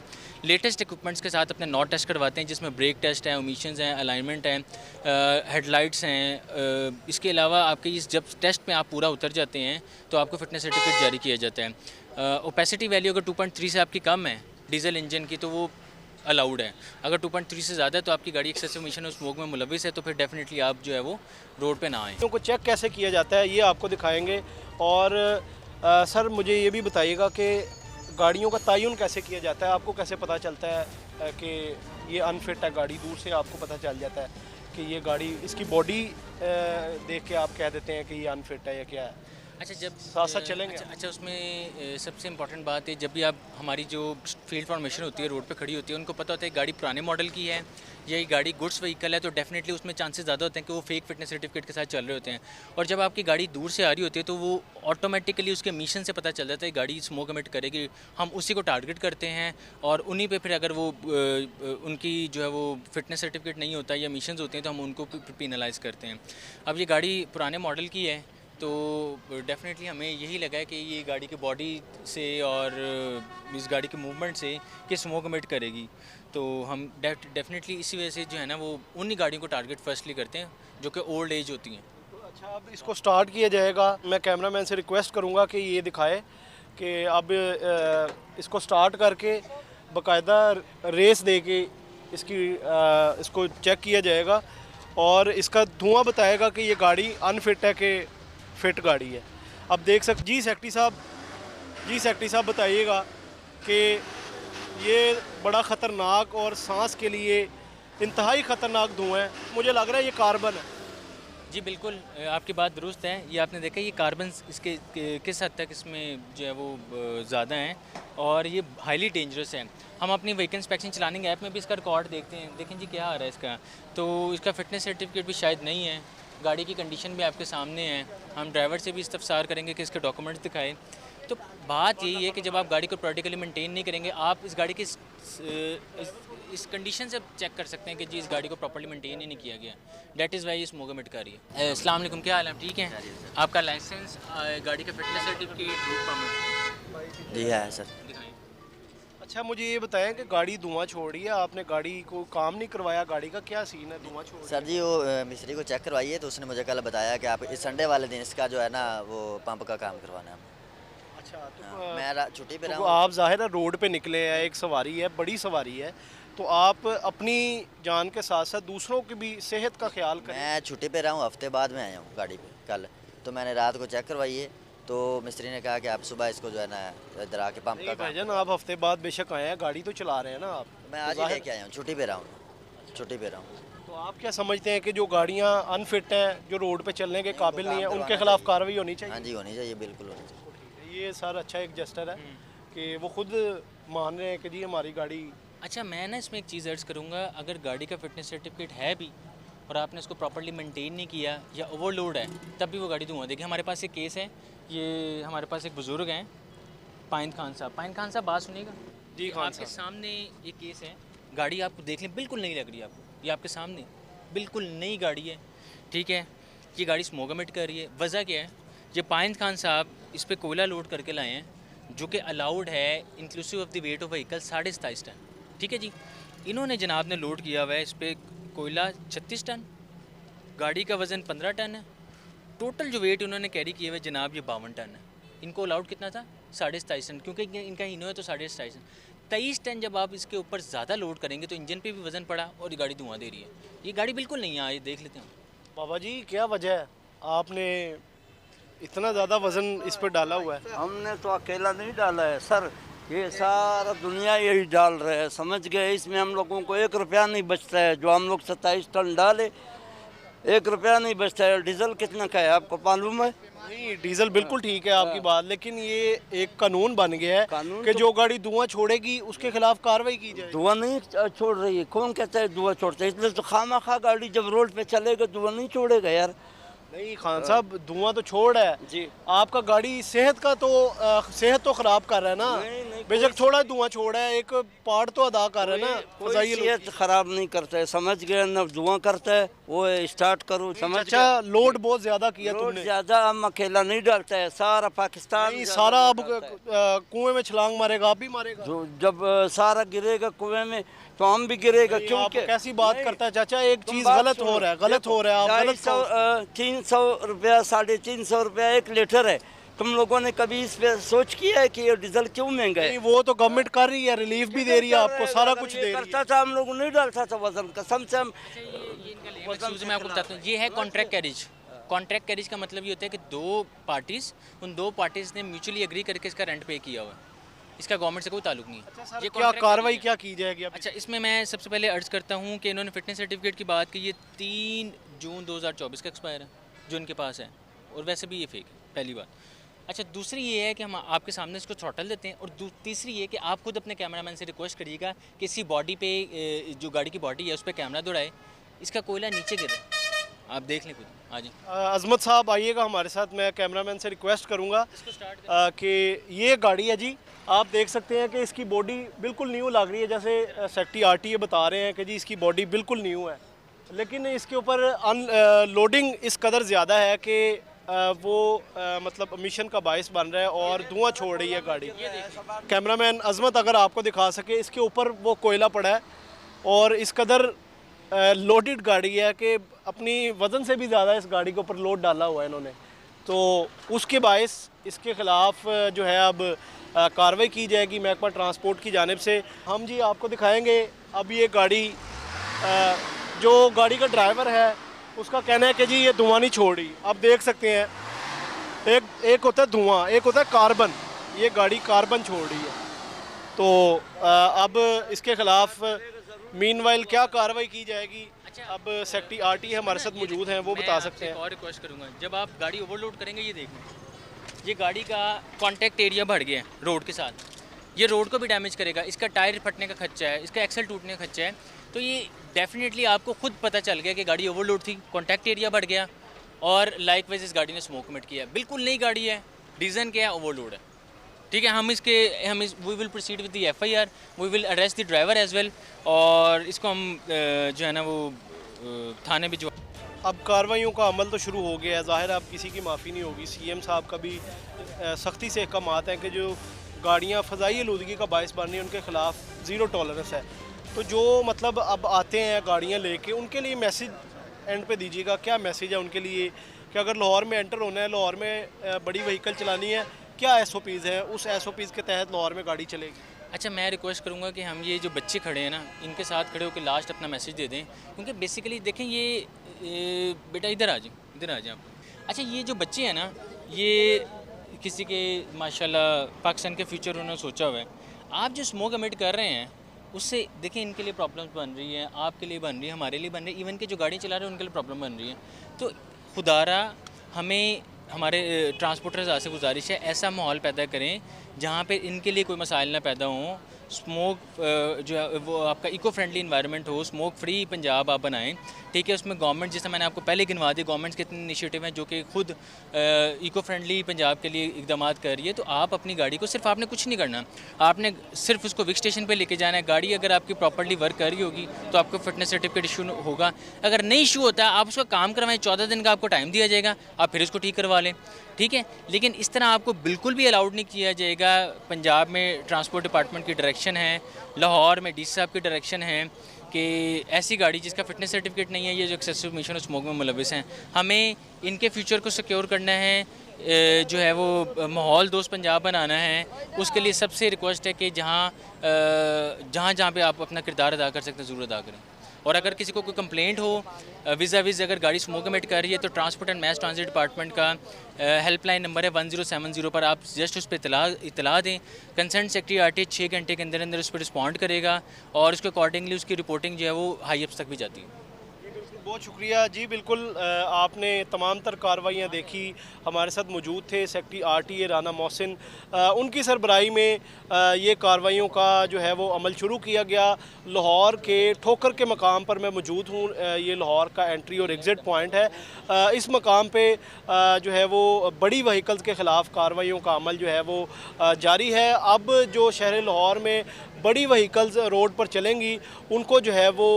लेटेस्ट इक्विपमेंट्स के साथ अपने नॉट टेस्ट करवाते हैं, जिसमें ब्रेक टेस्ट है, ओमिशंस हैं, अलाइनमेंट हैं, हेडलाइट्स हैं। इसके अलावा आपके इस जब टेस्ट में आप पूरा उतर जाते हैं तो आपको फिटनेस सर्टिफिकेट जारी किया जाता है। ओपेसिटी वैल्यू अगर 2.3 से आपकी कम है डीजल इंजन की तो वो अलाउड है। अगर 2.3 से ज़्यादा है तो आपकी गाड़ी एक्सेसिव इमिशन और स्मोक में मुलविस है, तो फिर डेफिनेटली आप जो है वो रोड पे ना आएँ। को चेक कैसे किया जाता है ये आपको दिखाएंगे। और सर मुझे ये भी बताइएगा कि गाड़ियों का तयन कैसे किया जाता है, आपको कैसे पता चलता है कि ये अनफिट है गाड़ी? दूर से आपको पता चल जाता है कि ये गाड़ी, इसकी बॉडी देख के आप कह देते हैं कि ये अनफिट है या क्या है? अच्छा, जब साथ साथ चलेंगे। अच्छा उसमें सबसे इंपॉर्टेंट बात है, जब भी आप हमारी जो फील्ड फॉर्मेशन होती है रोड पे खड़ी होती है, उनको पता होता है गाड़ी पुराने मॉडल की है या ये गाड़ी गुड्स व्हीकल है, तो डेफिनेटली उसमें चांसेस ज़्यादा होते हैं कि वो फेक फिटनेस सर्टिफिकेट के साथ चल रहे होते हैं। और जब आपकी गाड़ी दूर से आ रही होती है तो वो ऑटोमेटिकली उसके मिशन से पता चल जाता है गाड़ी स्मोक एमिट करेगी, हम उसी को टारगेट करते हैं और उन्हीं पे फिर अगर वो उनकी जो है वो फिटनेस सर्टिफिकेट नहीं होता या मिशंस होते हैं तो हम उनको पेनलाइज करते हैं। अब ये गाड़ी पुराने मॉडल की है तो डेफिनेटली हमें यही लगा है कि ये गाड़ी की बॉडी से और इस गाड़ी के मूवमेंट से कि स्मोक एमिट करेगी, तो हम डेफिनेटली इसी वजह से जो है ना वो उन्हीं गाड़ियों को टारगेट फर्स्टली करते हैं जो कि ओल्ड एज होती हैं। अच्छा, अब इसको स्टार्ट किया जाएगा। मैं कैमरामैन से रिक्वेस्ट करूंगा कि ये दिखाए कि अब इसको स्टार्ट करके बाकायदा रेस दे के इसको चेक किया जाएगा और इसका धुआं बताएगा कि ये गाड़ी अनफिट है कि फिट गाड़ी है। अब देख सकते जी सेक्रेटरी साहब बताइएगा कि ये बड़ा ख़तरनाक और सांस के लिए इंतहाई ख़तरनाक धुआं है। मुझे लग रहा है ये कार्बन है। जी बिल्कुल, आपकी बात दुरुस्त है। ये आपने देखा ये कार्बन इसके किस हद तक इसमें जो है वो ज़्यादा हैं और ये हाईली डेंजरस है। हम अपनी व्हीकल इंस्पेक्शन चलाने ऐप में भी इसका रिकॉर्ड देखते हैं, देखें जी क्या आ रहा है इसका, तो इसका फिटनेस सर्टिफिकेट भी शायद नहीं है। गाड़ी की कंडीशन भी आपके सामने है, हम ड्राइवर से भी इस्तफसार करेंगे कि इसके डॉक्यूमेंट्स दिखाएं। तो बात यही है कि जब आप गाड़ी को प्रैक्टिकली मेंटेन नहीं करेंगे, आप इस गाड़ी की इस कंडीशन से चेक कर सकते हैं कि जी इस गाड़ी को प्रॉपर्ली मेंटेन ही नहीं किया गया। दैट इज़ वाई ये स्मोक एमिट कर रही है। अस्सलाम वालेकुम, क्या हाल है? ठीक है, आपका लाइसेंस, गाड़ी का फिटनेस सर्टिफिकेट, रूट परमिट जी है सर। दिखाएं। अच्छा, मुझे ये बताएं कि गाड़ी धुआं छोड़ रही है, आपने गाड़ी को काम नहीं करवाया, गाड़ी का क्या सीन है? धुआं छोड़ सर जी वो मिस्त्री को चेक करवाइए तो उसने मुझे कल बताया कि आप इस संडे वाले दिन इसका जो है ना वो पंप का काम करवाना है। अच्छा, हाँ, मैं छुट्टी पे रहा तो हूँ। आप ज़ाहिर है रोड पे निकले हैं, एक सवारी है, बड़ी सवारी है, तो आप अपनी जान के साथ साथ दूसरों की भी सेहत का ख्याल करें। मैं छुट्टी पे रहा हूँ, हफ्ते बाद में आया हूँ गाड़ी पे कल, तो मैंने रात को चेक करवाई है तो मिस्त्री ने कहा कि आप सुबह इसको जो है ना इधर आके पंप का नहीं काम। भाईजान, आप हफ्ते बाद बेशक आए हैं, गाड़ी तो चला रहे हैं ना आप। मैं आज ही लेके आया हूँ, छुट्टी पे रहा हूँ, छुट्टी पे रहा हूँ। तो आप क्या समझते हैं कि जो गाड़ियाँ अनफिट हैं, जो रोड पे चलने के काबिल नहीं है, उनके खिलाफ कार्रवाई होनी चाहिए? हाँ जी होनी चाहिए, बिल्कुल होनी चाहिए। ये सर अच्छा एक जस्टर है कि वो खुद मान रहे हैं कि जी हमारी गाड़ी। अच्छा, मैं ना इसमें एक चीज़ अर्ज़ करूँगा, अगर गाड़ी का फिटनेस सर्टिफिकेट है भी और आपने इसको प्रॉपर्ली मेंटेन नहीं किया या ओवरलोड है, तब भी वो गाड़ी धुआं देगी। हमारे पास एक केस है, ये हमारे पास एक बुज़ुर्ग हैं पाइंद खान साहब, बात सुनिएगा जी। खान आपके सामने ये केस है, गाड़ी आपको देख लें बिल्कुल नहीं लग रही आपको, ये आपके सामने बिल्कुल नई गाड़ी है, ठीक है। ये गाड़ी स्मोक एमिट कर रही है। वजह क्या है? ये पाइंद खान साहब इस पर कोयला लोड करके लाए हैं, जो कि अलाउड है inclusive of the weight of vehicle 27.5 ton, ठीक है जी। इन्होंने जनाब ने लोड किया हुआ है इस पर कोयला 36 टन, गाड़ी का वज़न 15 टन है, टोटल जो वेट उन्होंने कैरी किया हुआ है जनाब ये 52 टन है। इनको अलाउड कितना था? 27.5 टन, क्योंकि इनका हीनो है तो 27.5 टन। 23 टन जब आप इसके ऊपर ज़्यादा लोड करेंगे तो इंजन पे भी वज़न पड़ा और ये गाड़ी धुआं दे रही है। ये गाड़ी बिल्कुल नहीं है, ये देख लेते हैं। बाबा जी क्या वजह है आपने इतना ज़्यादा वज़न इस पर डाला हुआ है? हमने तो अकेला नहीं डाला है सर, ये सारा दुनिया यही डाल रहे हैं, समझ गए। इसमें हम लोगों को 1 रुपया नहीं बचता है। जो हम लोग 27 टन डाले 1 रुपया नहीं बचता है। डीजल कितना का है आपको मालूम है? नहीं, डीजल बिल्कुल ठीक है आपकी बात, लेकिन ये एक कानून बन गया है कानून कि तो- जो गाड़ी धुआं छोड़ेगी उसके खिलाफ कार्रवाई की जाए। धुआं नहीं छोड़ रही है। कौन कहता है धुआं छोड़ता है? इसलिए तो खामा खा गाड़ी जब रोड पे चलेगा धुआं नहीं छोड़ेगा यार। नहीं खान साहब, धुआं तो छोड़ है जी। आपका गाड़ी सेहत का तो सेहत तो खराब कर रहा है ना। नहीं, बेशक थोड़ा धुआं छोड़ा है, एक पार्ट तो अदा कर रहा है ना। कोई फजाइल सेहत खराब नहीं करता है, समझ गए ना। धुआं करता है वो स्टार्ट करो, समझ अच्छा, लोड बहुत ज्यादा किया रोड तुमने। ज्यादा हम अकेला नहीं डालता है, सारा पाकिस्तान नहीं, ज्यादा सारा अब डालता है। कुएं में छलांग मारेगा, आप भी मारेगा। जो जब सारा गिरेगा कुएं में तो हम भी गिरेगा। नहीं, क्योंकि आप कैसी बात नहीं, करता है चाचा, एक तुम चीज बात गलत सुनो। हो रहा है, गलत हो रहा है, आप गलत 300 रुपया 350 रुपया 1 लीटर है। तुम लोगों ने कभी इस पे सोच किया है कि ये डीजल क्यों महंगा नहीं, है? वो तो गवर्नमेंट कर रही है, रिलीफ भी दे रही है आपको, सारा कुछ ये दे रही करता है। था, हम लोग नहीं डालता था वजन, कसम से हम मैं आपको बताता हूँ, ये है कॉन्ट्रैक्ट कैरेज। कॉन्ट्रैक्ट कैरेज का मतलब ये होता है कि उन दो पार्टीज ने म्यूचुअली एग्री करके इसका रेंट पे किया हुआ है। इसका गवर्नमेंट से कोई ताल्लुक नहीं है। सर, ये क्या contract कार्रवाई carriage क्या की जाएगी अभी? अच्छा, इसमें मैं सबसे पहले अर्ज करता हूँ कि इन्होंने फिटनेस सर्टिफिकेट की बात की, ये 3 जून 2024 का एक्सपायर है जो इनके पास है, और वैसे भी ये फेक है, पहली बात। अच्छा, दूसरी ये है कि हम आपके सामने इसको थ्रॉटल देते हैं, और तीसरी ये कि आप खुद अपने कैमरामैन से रिक्वेस्ट करिएगा कि इसी बॉडी पे, जो गाड़ी की बॉडी है उस पर कैमरा दौड़ाए, इसका कोयला नीचे गिर रहा है, आप देख लें खुद। हाँ जी, अजमत साहब आइएगा हमारे साथ, मैं कैमरामैन से रिक्वेस्ट करूंगा कि ये गाड़ी है जी, आप देख सकते हैं कि इसकी बॉडी बिल्कुल न्यू लग रही है, जैसे सेक्टी आरटीए बता रहे हैं कि जी इसकी बॉडी बिल्कुल न्यू है, लेकिन इसके ऊपर लोडिंग इस कदर ज़्यादा है कि वो मतलब मिशन का बायस बन रहा है और धुआं छोड़ रही है गाड़ी। कैमरामैन अजमत अगर आपको दिखा सके, इसके ऊपर वो कोयला पड़ा है और इस कदर लोडेड गाड़ी है कि अपनी वज़न से भी ज़्यादा इस गाड़ी के ऊपर लोड डाला हुआ है इन्होंने, तो उसके बायस इसके ख़िलाफ़ जो है अब कार्रवाई की जाएगी महकमा ट्रांसपोर्ट की जानिब से। हम जी आपको दिखाएंगे अब ये गाड़ी, जो गाड़ी का ड्राइवर है उसका कहना है कि जी ये धुआं नहीं छोड़ रही। आप देख सकते हैं एक होता है धुआं, एक होता है कार्बन, ये गाड़ी कार्बन छोड़ रही है। तो अब इसके ख़िलाफ़ मीनवाइल क्या कार्रवाई की जाएगी, अब सेक्टी आरटी हमारे साथ मौजूद हैं, वो बता सकते हैं। और रिक्वेस्ट करूँगा, जब आप गाड़ी ओवरलोड करेंगे, ये देखना, ये गाड़ी का कॉन्टैक्ट एरिया बढ़ गया है रोड के साथ, ये रोड को भी डैमेज करेगा, इसका टायर फटने का खर्चा है, इसका एक्सल टूटने का खर्चा है, तो ये डेफिनेटली आपको खुद पता चल गया कि गाड़ी ओवरलोड थी, कॉन्टैक्ट एरिया बढ़ गया, और लाइकवाइज इस गाड़ी ने स्मोक कमिट किया। बिल्कुल नई गाड़ी है, रीज़न क्या है, ओवरलोड है। ठीक है, we will proceed with the FIR, we will arrest the driver as well, और इसको हम जो है ना वो थाने भी जो। अब कार्रवाइयों का अमल तो शुरू हो गया है, ज़ाहिर है अब किसी की माफ़ी नहीं होगी। CM साहब का भी सख्ती से अहकामात हैं कि जो गाड़ियाँ फ़ज़ाई आलूदगी का बायस बन रही हैं उनके ख़िलाफ़ ज़ीरो टॉलरेंस है। तो जो मतलब अब आते हैं गाड़ियाँ लेके, उनके लिए मैसेज एंड पे दीजिएगा, क्या मैसेज है उनके लिए कि अगर लाहौर में एंटर होना है, लाहौर में बड़ी व्हीकल चलानी है, क्या SOPs हैं, उस SOPs के तहत लाहौर में गाड़ी चलेगी? अच्छा, मैं रिक्वेस्ट करूँगा कि हम ये जो बच्चे खड़े हैं ना, इनके साथ खड़े होकर लास्ट अपना मैसेज दे दें, क्योंकि बेसिकली देखें ये बेटा इधर आ जाए आप। अच्छा, ये जो बच्चे हैं ना, ये किसी के माशाल्लाह पाकिस्तान के फ्यूचर उन्होंने सोचा हुआ है। आप जो स्मोक एमिट कर रहे हैं उससे देखें इनके लिए प्रॉब्लम्स बन रही है, आपके लिए बन रही है, हमारे लिए बन रही है, इवन के जो गाड़ी चला रहे हैं उनके लिए प्रॉब्लम बन रही है। तो खुदारा हमें हमारे ट्रांसपोर्टर्स से गुजारिश है, ऐसा माहौल पैदा करें जहाँ पे इनके लिए कोई मसाइल ना पैदा हों, स्मोक जो है वो आपका इको फ्रेंडली इन्वायरमेंट हो, स्मोक फ्री पंजाब आप बनाएं। ठीक है, उसमें गवर्नमेंट, जैसा मैंने आपको पहले गिनवा दी, गवर्नमेंट के इतने इनिशिएटिव हैं जो कि खुद इको फ्रेंडली पंजाब के लिए इकदाम कर रही है। तो आप अपनी गाड़ी को सिर्फ, आपने कुछ नहीं करना, आपने सिर्फ उसको विक स्टेशन पे लेके जाना है। गाड़ी अगर आपकी प्रॉपर्ली वर्क कर रही होगी तो आपको फिटनेस सर्टिफिकेट इशू होगा, अगर नहीं इशू होता आप उसका काम करवाएं, 14 दिन का आपको टाइम दिया जाएगा, आप फिर उसको ठीक करवा लें। ठीक है, लेकिन इस तरह आपको बिल्कुल भी अलाउड नहीं किया जाएगा। पंजाब में ट्रांसपोर्ट डिपार्टमेंट की डायरेक्शन है, लाहौर में DC साहब की डायरेक्शन है कि ऐसी गाड़ी जिसका फिटनेस सर्टिफिकेट नहीं है, ये जो एक्सेसिव मिशन और स्मोक में मुलविस हैं, हमें इनके फ्यूचर को सिक्योर करना है। जो है वो माहौल दोस्त पंजाब बनाना है, उसके लिए सबसे रिक्वेस्ट है कि जहाँ पे आप अपना किरदार अदा कर सकते हैं ज़रूर अदा करें। और अगर किसी को कोई कंप्लेंट हो विज़ा अगर गाड़ी स्मोक कमिट कर रही है तो transport and mess transit department का हेल्पलाइन नंबर है 1070 पर आप जस्ट उस पर इतला दें। कंसर्न सेक्रेटरी आरटीए 6 घंटे के अंदर अंदर उस पर रिस्पॉन्ड करेगा और उसके अकॉर्डिंगली उसकी रिपोर्टिंग जो है वो हाई अप्स तक भी जाती है। बहुत शुक्रिया जी। बिल्कुल आपने तमाम तर कार्रवाइयाँ देखी। हमारे साथ मौजूद थे सेक्रेटरी आरटीए राना मोहसिन, उनकी सरबराही में ये कार्रवाइयों का जो है वो अमल शुरू किया गया। लाहौर के ठोकर के मकाम पर मैं मौजूद हूँ। ये लाहौर का एंट्री और एग्ज़िट पॉइंट है। इस मकाम पे जो है वो बड़ी व्हीकल्स के ख़िलाफ़ कार्रवाइयों का अमल जो है वो जारी है। अब जो शहर लाहौर में बड़ी व्हीकल्स रोड पर चलेंगी उनको जो है वो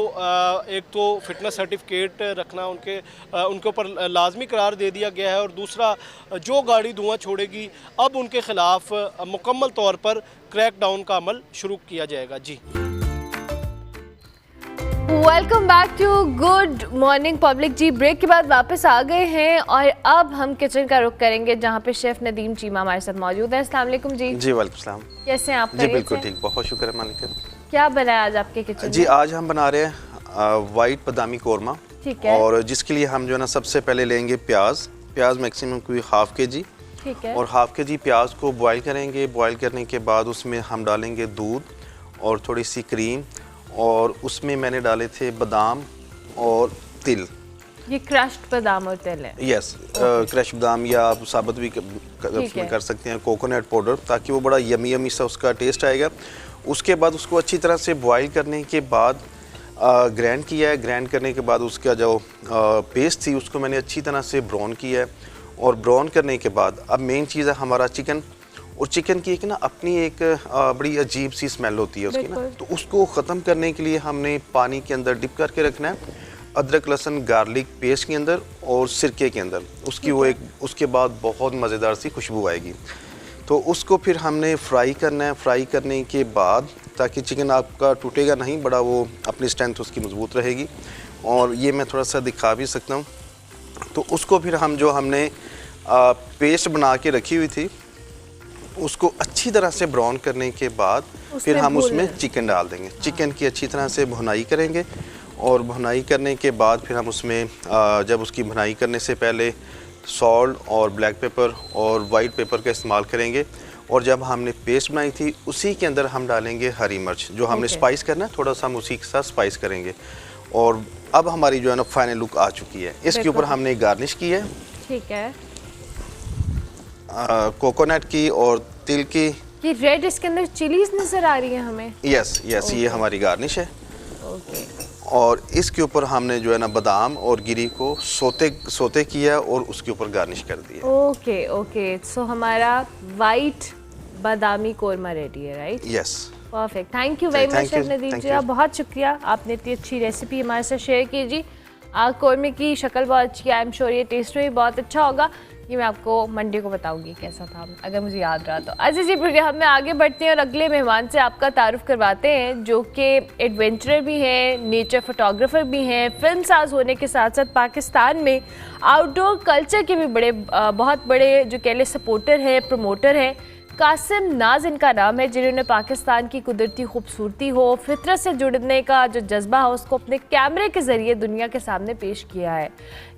एक तो फिटनेस सर्टिफिकेट रखना उनके ऊपर लाजमी करार दे दिया गया है, और दूसरा जो गाड़ी धुआं छोड़ेगी अब उनके ख़िलाफ़ मुकम्मल तौर पर क्रैकडाउन का अमल शुरू किया जाएगा। जी welcome back to good morning public. जी ब्रेक के बाद वापस आ गए हैं और अब हम किचन का रुख करेंगे जहां पे शेफ नदीम चीमा हमारे साथ मौजूद है। अस्सलाम वालेकुम जी। जी वालेकुम सलाम। कैसे हैं आप? जी बिल्कुल ठीक, बहुत शुक्र है मालिक। क्या बनाया आज आपके किचन जी में? आज हम बना रहे हैं वाइट बादामी कौरमा। ठीक है। और जिसके लिए हम जो है ना सबसे पहले लेंगे प्याज मैक्सिमम कोई हाफ के जी। ठीक है। और हाफ के जी प्याज को बॉईल करेंगे। बॉईल करने के बाद उसमें हम डालेंगे दूध और थोड़ी सी क्रीम, और उसमें मैंने डाले थे बादाम और तिल। ये क्रश्ड बादाम और तिल है? यस, क्रश बादाम या आप साबुत भी उसमें कर सकते हैं, कोकोनट पाउडर, ताकि वो बड़ा यमी यमी सा उसका टेस्ट आएगा। उसके बाद उसको अच्छी तरह से बॉईल करने के बाद ग्राइंड किया है। ग्राइंड करने के बाद उसका जो पेस्ट थी उसको मैंने अच्छी तरह से ब्राउन किया है। और ब्राउन करने के बाद अब मेन चीज़ है हमारा चिकन। और चिकन की एक ना अपनी एक बड़ी अजीब सी स्मेल होती है उसकी ना, तो उसको ख़त्म करने के लिए हमने पानी के अंदर डिप करके रखना है, अदरक लहसुन गार्लिक पेस्ट के अंदर और सिरके के अंदर। उसकी वो एक उसके बाद बहुत मज़ेदार सी खुशबू आएगी। तो उसको फिर हमने फ्राई करना है। फ्राई करने के बाद ताकि चिकन आपका टूटेगा नहीं, बड़ा वो अपनी स्ट्रेंथ उसकी मजबूत रहेगी। और ये मैं थोड़ा सा दिखा भी सकता हूँ। तो उसको फिर हम जो हमने पेस्ट बना के रखी हुई थी उसको अच्छी तरह से ब्राउन करने के बाद फिर हम उसमें चिकन डाल देंगे। चिकन की अच्छी तरह से भुनाई करेंगे। और भुनाई करने के बाद फिर हम उसमें जब उसकी भुनाई करने से पहले सॉल्ट और ब्लैक पेपर और वाइट पेपर का इस्तेमाल करेंगे। और जब हमने पेस्ट बनाई थी उसी के अंदर हम डालेंगे हरी मिर्च, जो हमने स्पाइस करना है थोड़ा सा हम उसी के साथ स्पाइस करेंगे। और अब हमारी जो है ना फाइनल लुक आ चुकी है। इसके ऊपर हमने गार्निश की है। ठीक है। कोकोनट की और तिल की। ये रेड इसके अंदर चिलीज नजर आ रही है हमें? यस यस, ये हमारी गार्निश है। ओके। और इसके ऊपर हमने जो है ना बादाम और गिरी को सोते किया और उसके ऊपर गार्निश कर दिया। ओके ओके, सो हमारा वाइट बादामी कोरमा रेडी है, right? Yes, perfect. Thank you very much chef Nadeem ji, बहुत शुक्रिया, आपने इतनी अच्छी रेसिपी हमारे साथ शेयर की जी। कोरमे की शक्ल बहुत अच्छी है, आई एम श्योर ये टेस्ट में भी बहुत अच्छा होगा। ये मैं आपको मंडे को बताऊंगी कैसा था, अगर मुझे याद रहा तो। अच्छा जी, प्रोग्राम में आगे बढ़ते हैं और अगले मेहमान से आपका तारुफ करवाते हैं, जो कि एडवेंचरर भी हैं, नेचर फोटोग्राफर भी हैं, फिल्म साज होने के साथ साथ पाकिस्तान में आउटडोर कल्चर के भी बहुत बड़े जो कह लें सपोर्टर हैं, प्रमोटर हैं। कासिम नाज इनका नाम है, जिन्होंने पाकिस्तान की कुदरती खूबसूरती हो, फितरत से जुड़ने का जो जज्बा हो, उसको अपने कैमरे के ज़रिए दुनिया के सामने पेश किया है।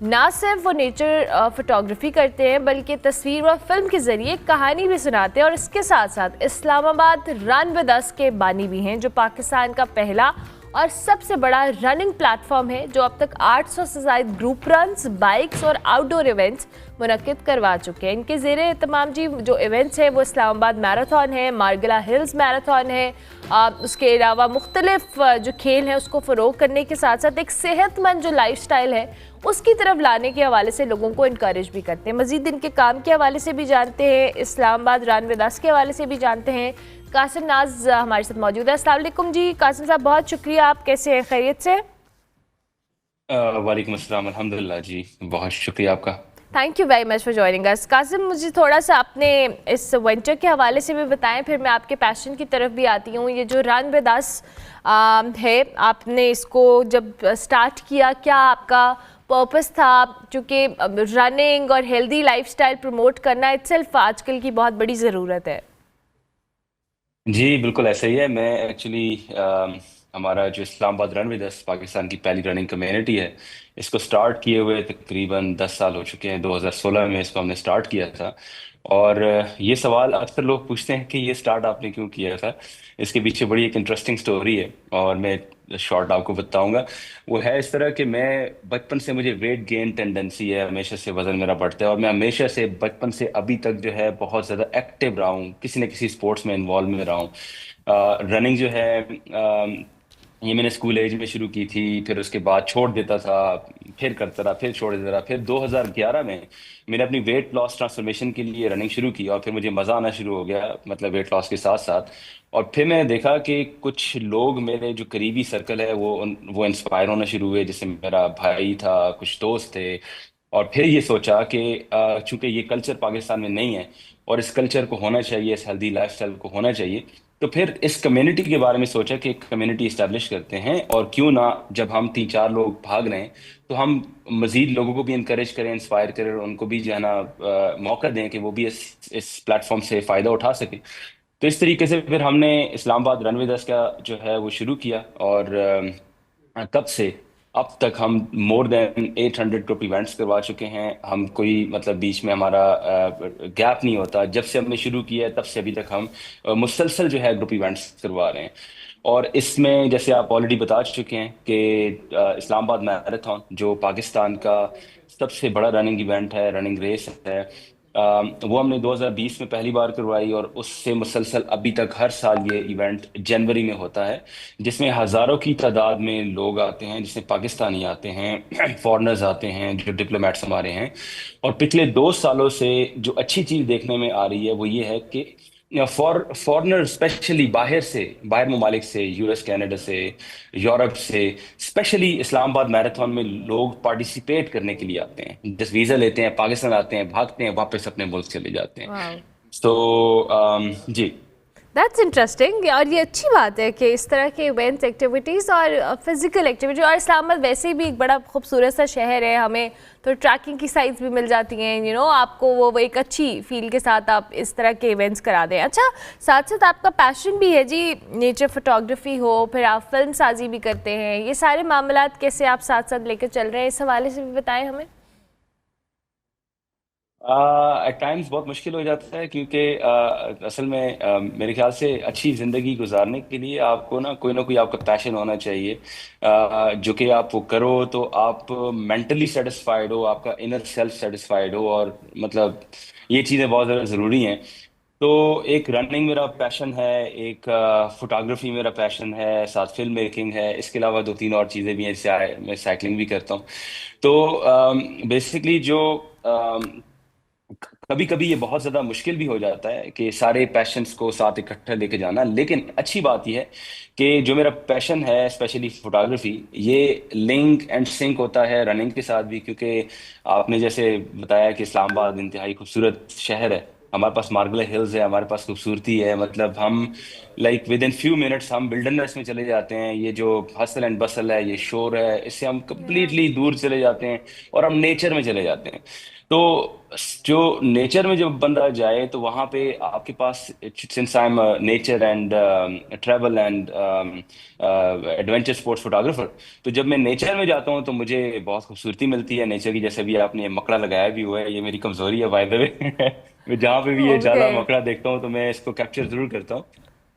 ना सिर्फ वो नेचर फोटोग्राफी करते हैं, बल्कि तस्वीर व फिल्म के ज़रिए कहानी भी सुनाते हैं। और इसके साथ साथ इस्लामाबाद रन विद अस के बानी भी हैं, जो पाकिस्तान का पहला और सबसे बड़ा रनिंग प्लेटफॉर्म है, जो अब तक 800 से ज़ायद ग्रुप रन्स, बाइक्स और आउटडोर इवेंट्स मुनक्किद करवा चुके हैं। इनके ज़ेरे तमाम जी जो इवेंट्स हैं वो इस्लामाबाद मैराथन है, मारगला हिल्स मैराथन है, उसके अलावा मुख्तलिफ जो खेल हैं उसको फ़रोग करने के साथ साथ एक सेहतमंद जो लाइफस्टाइल है उसकी तरफ लाने के हवाले से लोगों को इनकरेज भी करते हैं। मज़ीद इनके काम के हवाले से भी जानते हैं, इस्लामाबाद रन विद अस के हवाले से भी जानते हैं। कासिम नाज हमारे साथ मौजूद है। अस्सलाम वालेकुम जी कासिम साहब, बहुत शुक्रिया, आप कैसे हैं? खैरियत से? वालेकुम अस्सलाम, अल्हम्दुलिल्लाह जी, बहुत शुक्रिया आपका। Thank you very much for joining us. Qasim, मुझे थोड़ा सा अपने इस वेंचर के हवाले से भी बताएं, फिर मैं आपके पैशन की तरफ भी आती हूँ। ये जो रन विद अस है, आपने इसको जब स्टार्ट किया, क्या आपका पर्पस था, चूँकि रनिंग और हेल्दी लाइफस्टाइल प्रमोट करना इटसेल्फ आजकल की बहुत बड़ी ज़रूरत है। जी बिल्कुल ऐसा ही है। मैं एक्चुअली हमारा जो Islamabad run with us Pakistan की पहली रनिंग कम्युनिटी है, इसको स्टार्ट किए हुए तकरीबन 10 साल हो चुके हैं। 2016 में इसको हमने स्टार्ट किया था। और ये सवाल अक्सर लोग पूछते हैं कि ये स्टार्ट आपने क्यों किया था। इसके पीछे बड़ी एक इंटरेस्टिंग स्टोरी है और मैं शॉर्ट आपको बताऊंगा। वो है इस तरह कि मैं बचपन से, मुझे वेट गेन टेंडेंसी है, हमेशा से वजन मेरा बढ़ता है और मैं हमेशा से बचपन से अभी तक जो है बहुत ज़्यादा एक्टिव रहा हूँ, किसी न किसी स्पोर्ट्स में इन्वॉल्व में रहा हूँ। रनिंग जो है ये मैंने स्कूल एज में शुरू की थी, फिर उसके बाद छोड़ देता था, फिर करता रहा, फिर छोड़ देता रहा। फिर 2011 में मैंने अपनी वेट लॉस ट्रांसफॉर्मेशन के लिए रनिंग शुरू की और फिर मुझे मज़ा आना शुरू हो गया, मतलब वेट लॉस के साथ साथ। और फिर मैंने देखा कि कुछ लोग, मेरे जो करीबी सर्कल है, वो इंस्पायर होना शुरू हुए। जैसे मेरा भाई था, कुछ दोस्त थे। और फिर ये सोचा कि चूंकि ये कल्चर पाकिस्तान में नहीं है और इस कल्चर को होना चाहिए, इस हेल्दी लाइफस्टाइल को होना चाहिए, तो फिर इस कम्युनिटी के बारे में सोचा कि एक कम्युनिटी इस्टेब्लिश करते हैं। और क्यों ना, जब हम 3-4 लोग भाग रहे हैं तो हम मजीद लोगों को भी इंकरेज करें, इंस्पायर करें और उनको भी जो है ना मौका दें कि वो भी इस प्लेटफॉर्म से फ़ायदा उठा सके। तो इस तरीके से फिर हमने इस्लामाबाद रन विद अस का जो है वो शुरू किया। और तब से अब तक हम मोर देन 800 ग्रुप इवेंट्स करवा चुके हैं। हम कोई मतलब बीच में हमारा गैप नहीं होता। जब से हमने शुरू किया है तब से अभी तक हम मुसलसल जो है ग्रुप इवेंट्स करवा रहे हैं। और इसमें जैसे आप ऑलरेडी बता चुके हैं कि इस्लामाबाद मैराथन जो पाकिस्तान का सबसे बड़ा रनिंग इवेंट है, रनिंग रेस है, वो हमने 2020 में पहली बार करवाई और उससे मुसलसल अभी तक हर साल ये इवेंट जनवरी में होता है, जिसमें हज़ारों की तादाद में लोग आते हैं, जिसमें पाकिस्तानी आते हैं, फॉरेनर्स आते हैं, जो डिप्लोमेट्स हमारे हैं। और पिछले 2 सालों से जो अच्छी चीज़ देखने में आ रही है वो ये है कि फॉरेनर, स्पेशली बाहर ममालिक से, यूएस, कनाडा से, यूरोप से, स्पेशली इस्लामाबाद मैराथन में लोग पार्टिसिपेट करने के लिए आते हैं। जस्ट वीज़ा लेते हैं, पाकिस्तान आते हैं, भागते हैं, वापस अपने मुल्क चले जाते हैं। तो जी, दैट्स इंटरेस्टिंग। और ये अच्छी बात है कि इस तरह के इवेंट्स, एक्टिविटीज़ और फिजिकल एक्टिविटी। और इस्लामाबाद वैसे भी एक बड़ा खूबसूरत सा शहर है, हमें तो ट्रैकिंग की साइट्स भी मिल जाती हैं, आपको वो एक अच्छी फील के साथ आप इस तरह के इवेंट्स करा दें। अच्छा, साथ साथ आपका पैशन भी है जी, नेचर फोटोग्राफी हो, फिर आप फिल्म साजी भी करते हैं, ये सारे मामलात कैसे आप साथ साथ लेकर चल रहे हैं, इस हवाले से भी बताएं हमें। एट टाइम्स बहुत मुश्किल हो जाता है क्योंकि असल में मेरे ख्याल से अच्छी ज़िंदगी गुजारने के लिए आपको ना कोई आपका पैशन होना चाहिए, जो कि आप वो करो तो आप मेंटली सेटिस्फाइड हो, आपका इनर सेल्फ सेटिस्फाइड हो। और मतलब ये चीज़ें बहुत ज़्यादा ज़रूरी हैं। तो एक रनिंग मेरा पैशन है, एक फोटोग्राफी मेरा पैशन है, साथ फिल्म मेकिंग है, इसके अलावा 2-3 और चीज़ें भी हैं, जैसे मैं साइकिलिंग भी करता हूँ। तो बेसिकली जो कभी कभी ये बहुत ज़्यादा मुश्किल भी हो जाता है कि सारे पैशंस को साथ इकट्ठे लेके जाना। लेकिन अच्छी बात यह है कि जो मेरा पैशन है, स्पेशली फोटोग्राफी, ये लिंक एंड सिंक होता है रनिंग के साथ भी। क्योंकि आपने जैसे बताया कि इस्लामाबाद इंतहाई खूबसूरत शहर है, हमारे पास मार्बल हिल्स है, हमारे पास खूबसूरती है, मतलब हम like with in few minutes हम विल्डरनेस में चले जाते हैं। ये जो हसल एंड बसल है, ये शोर है, इससे हम कम्प्लीटली दूर चले जाते हैं और हम नेचर में चले जाते हैं। तो जो नेचर में जब बंदा जाए तो वहाँ पे आपके पास, since I am nature and travel and adventure sports photographer, तो जब मैं नेचर में जाता हूँ तो मुझे बहुत खूबसूरती मिलती है नेचर की। जैसे भी आपने ये मकड़ा लगाया भी हुआ है, ये मेरी कमजोरी है बाय द वे। मैं जहाँ पे भी ये जाला मकड़ा देखता हूँ तो मैं इसको कैप्चर जरूर करता हूँ।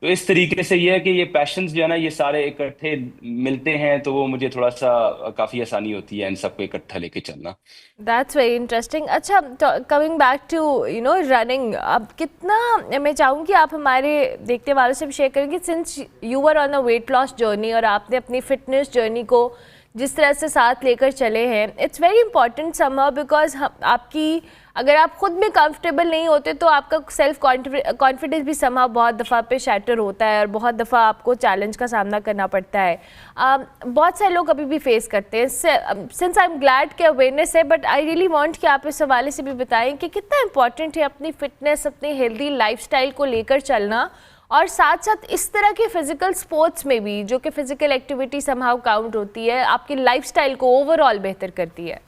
तो इस तरीके से ये है कि ये पैशंस जो है ना, ये सारे इकट्ठे मिलते हैं तो वो मुझे थोड़ा सा काफ़ी आसानी होती है इन सबको इकट्ठा लेके चलना। That's very interesting. अच्छा, कमिंग बैक टू रनिंग, अब कितना मैं चाहूँगी आप हमारे देखने वालों से भी शेयर करेंगे, since you were on a weight loss journey और आपने अपनी फिटनेस जर्नी को जिस तरह से साथ लेकर चले हैं, it's very important somehow, because आपकी अगर आप खुद में कंफर्टेबल नहीं होते तो आपका सेल्फ कॉन्फिडेंस भी समहाउ बहुत दफ़ा पे शैटर होता है और बहुत दफ़ा आपको चैलेंज का सामना करना पड़ता है। बहुत सारे लोग अभी भी फेस करते हैं। सिंस आई एम ग्लैड कि अवेयरनेस है, बट आई रियली वांट कि आप इस हवाले से भी बताएं कि कितना इंपॉर्टेंट है अपनी फिटनेस, अपनी हेल्दी लाइफस्टाइल को लेकर चलना और साथ साथ इस तरह के फिजिकल स्पोर्ट्स में भी, जो कि फिजिकल एक्टिविटी समहाउ काउंट होती है, आपकी लाइफस्टाइल को ओवरऑल बेहतर करती है?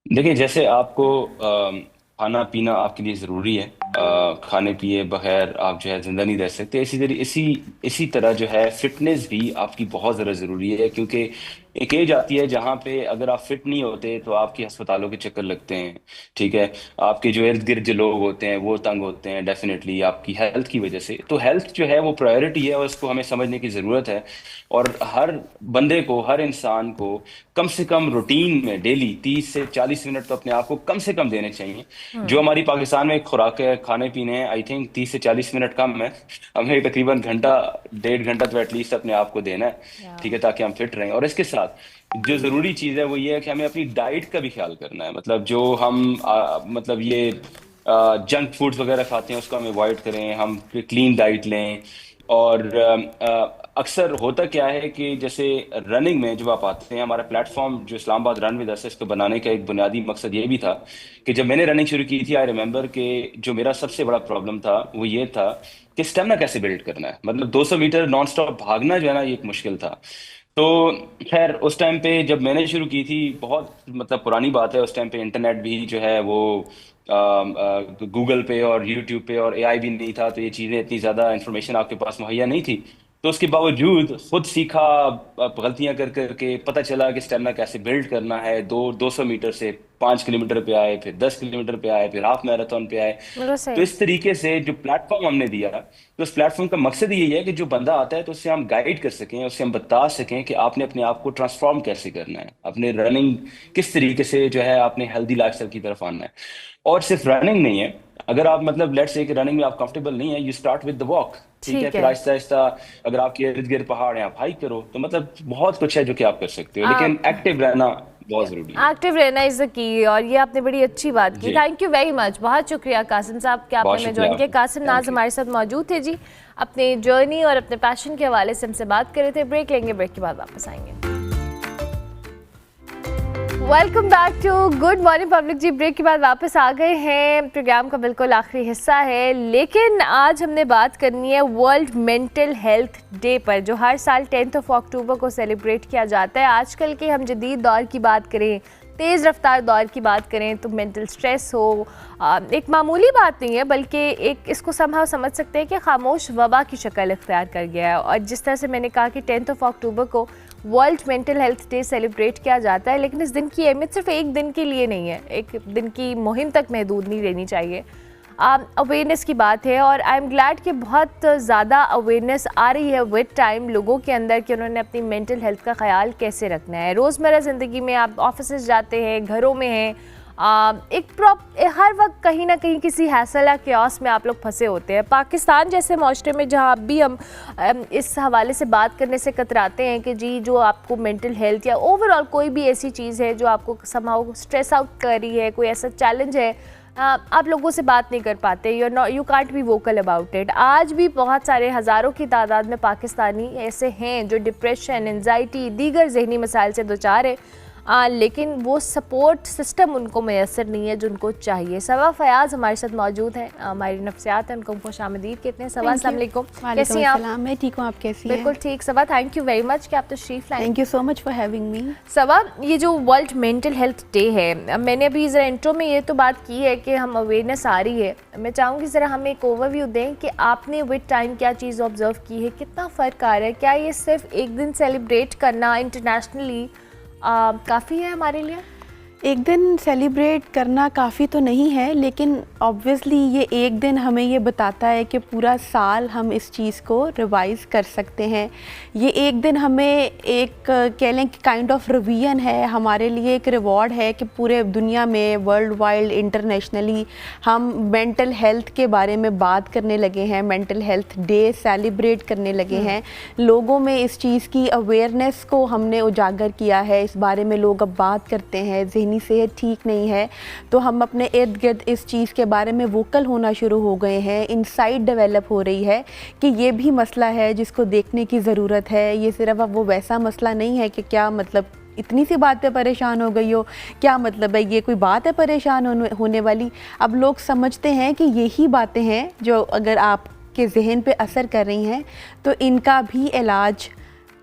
देखिए, जैसे आपको खाना पीना आपके लिए ज़रूरी है, खाने पिए बगैर आप जो है ज़िंदा नहीं रह सकते, इसी तरह जो है फिटनेस भी आपकी बहुत ज़्यादा ज़रूरी है, क्योंकि एक एज आती है जहाँ पे अगर आप फिट नहीं होते तो आपके अस्पतालों के चक्कर लगते हैं। ठीक है, आपके जो इर्द गिर्द जो लोग होते हैं वो तंग होते हैं डेफिनेटली आपकी हेल्थ की वजह से। तो हेल्थ जो है वो प्रायोरिटी है और उसको हमें समझने की ज़रूरत है। और हर बंदे को, हर इंसान को कम से कम रूटीन में डेली 30 से 40 मिनट तो अपने आप को कम से कम देने चाहिए। जो हमारी पाकिस्तान में खुराक है, खाने पीने हैं, आई थिंक 30 से 40 मिनट कम है। हमें तकरीबन घंटा 1.5 घंटा तो एटलीस्ट अपने आप को देना है, ठीक है, ताकि हम फिट रहें। और इसके साथ जो ज़रूरी चीज़ है वो ये है कि हमें अपनी डाइट का भी ख्याल करना है। मतलब जो हम मतलब ये जंक फूड्स वगैरह खाते हैं उसको हम अवॉइड करें, हम क्लीन डाइट लें। और अक्सर होता क्या है कि जैसे रनिंग में जब आप आते हैं, हमारा प्लेटफॉर्म जो इस्लामाबाद रन विद अस, इसको बनाने का एक बुनियादी मकसद ये भी था कि जब मैंने रनिंग शुरू की थी, आई रिमेंबर कि जो मेरा सबसे बड़ा प्रॉब्लम था वो ये था कि स्टेमिना कैसे बिल्ड करना है। मतलब 200 मीटर नॉन स्टॉप भागना जो है ना, ये एक मुश्किल था। तो खैर उस टाइम पे जब मैंने शुरू की थी, बहुत मतलब पुरानी बात है, उस टाइम पे इंटरनेट भी जो है वो गूगल पे और यूट्यूब पे और एआई भी नहीं था, तो ये चीज़ें इतनी ज़्यादा इन्फॉर्मेशन आपके पास मुहैया नहीं थी। तो उसके बावजूद खुद सीखा, गलतियां कर करके पता चला कि स्टेमिना कैसे बिल्ड करना है। 200 मीटर से 5 किलोमीटर पे आए, फिर 10 किलोमीटर पे आए, फिर हाफ मैराथन पे आए। तो इस तरीके से जो प्लेटफॉर्म हमने दिया, तो उस प्लेटफॉर्म का मकसद यही है कि जो बंदा आता है तो उससे हम गाइड कर सकें, उससे हम बता सकें कि आपने अपने आप को ट्रांसफॉर्म कैसे करना है, अपने रनिंग किस तरीके से जो है आपने हेल्दी लाइफस्टाइल की तरफ आना है। और सिर्फ रनिंग नहीं है, अगर आप मतलब लेट्स से कि रनिंग में आप कंफर्टेबल नहीं है, you start with the walk. ठीक है, फिर आहिस्ता आहिस्ता अगर आपके इर्द गिर्द पहाड़ हैं आप हाइक करो। तो मतलब बहुत कुछ है जो कि आप कर सकते हो, लेकिन एक्टिव रहना बहुत जरूरी है। एक्टिव रहना इज द की, और ये आपने बड़ी अच्छी बात की। थैंक यू वेरी मच, बहुत शुक्रिया कासिम साहब कि आपने हमें ज्वाइन किया। कासिम नाज हमारे साथ मौजूद थे जी, अपने जर्नी और अपने पैशन के हवाले से हमसे बात कर रहे थे। ब्रेक लेंगे, ब्रेक के बाद वापस आएंगे। Welcome back to good morning public जी। ब्रेक के बाद वापस आ गए हैं, प्रोग्राम का बिल्कुल आखिरी हिस्सा है, लेकिन आज हमने बात करनी है वर्ल्ड मेंटल हेल्थ डे पर, जो हर साल 10 अक्टूबर को सेलिब्रेट किया जाता है। आजकल के हम जदीद दौर की बात करें, तेज़ रफ्तार दौर की बात करें, तो मेंटल स्ट्रेस हो एक मामूली बात नहीं है, बल्कि एक इसको समझ सकते हैं कि खामोश वबा की शक्ल इख्तियार कर गया है। और जिस तरह से मैंने कहा कि 10 अक्टूबर को world mental health day celebrate किया जाता है, लेकिन इस दिन की अहमियत सिर्फ एक दिन के लिए नहीं है, एक दिन की मुहिम तक महदूद नहीं रहनी चाहिए। अवेयरनेस की बात है, और आई एम ग्लैड कि बहुत ज़्यादा अवेयरनेस आ रही है विद टाइम लोगों के अंदर कि उन्होंने अपनी मेंटल हेल्थ का ख्याल कैसे रखना है। रोज़मर्रा ज़िंदगी में आप ऑफिस जाते हैं, घरों में हैं, हर वक्त कहीं ना कहीं किसी हैसल या क्यास में आप लोग फंसे होते हैं। पाकिस्तान जैसे माशरे में जहाँ अब भी हम इस हवाले से बात करने से कतराते हैं कि जी जो आपको मेंटल हेल्थ या ओवरऑल कोई भी ऐसी चीज़ है जो आपको समहाउ स्ट्रेस आउट कर रही है, कोई ऐसा चैलेंज है, आप लोगों से बात नहीं कर पाते, you can't be vocal about it. आज भी बहुत सारे हज़ारों की तादाद में पाकिस्तानी ऐसे हैं जो डिप्रेशन, एंजाइटी, दीगर जहनी मसाइल से दुचार है, लेकिन वो सपोर्ट सिस्टम उनको मैसर नहीं है जो उनको चाहिए। सवा फयाज हमारे साथ मौजूद हैं, हमारी नफ्सियात हैं, उनको खुश आमदीद कहते हैं। सवा अस्सलाम वालेकुम, कैसी हैं आप? मैं ठीक हूँ, आप कैसी हैं? बिल्कुल ठीक। सवा थैंक यू वेरी मच कि आप तशरीफ लाए। Thank you so much for having मी। सवा, ये जो वर्ल्ड मेंटल हेल्थ डे है, मैंने अभी ज़रा इंट्रो में ये तो बात की है कि हम अवेयरनेस आ रही है, मैं चाहूँगी ज़रा हमें एक ओवरव्यू दें कि आपने विद टाइम क्या चीज़ ऑब्जर्व की है, कितना फ़र्क आ रहा है, क्या ये सिर्फ एक दिन सेलिब्रेट करना इंटरनेशनली काफ़ी है हमारे लिए? एक दिन सेलिब्रेट करना काफ़ी तो नहीं है, लेकिन ऑब्वियसली ये एक दिन हमें ये बताता है कि पूरा साल हम इस चीज़ को रिवाइज़ कर सकते हैं। ये एक दिन हमें एक कह लें कि काइंड ऑफ रिवीजन है, हमारे लिए एक रिवॉर्ड है कि पूरे दुनिया में वर्ल्ड वाइड इंटरनेशनली हम मेंटल हेल्थ के बारे में बात करने लगे हैं, मेंटल हेल्थ डे सेलिब्रेट करने लगे हैं। लोगों में इस चीज़ की अवेयरनेस को हमने उजागर किया है, इस बारे में लोग अब बात करते हैं। ज़हनी सेहत ठीक नहीं है तो हम अपने इर्द गिर्द इस चीज़ के बारे में वोकल होना शुरू हो गए हैं। इनसाइट डेवलप हो रही है कि ये भी मसला है जिसको देखने की ज़रूरत है। ये सिर्फ अब वो वैसा मसला नहीं है कि क्या मतलब इतनी सी बात पे परेशान हो गई हो, क्या मतलब है, ये कोई बात है परेशान होने वाली। अब लोग समझते हैं कि यही बातें हैं जो अगर आप के जहन पे असर कर रही हैं, तो इनका भी इलाज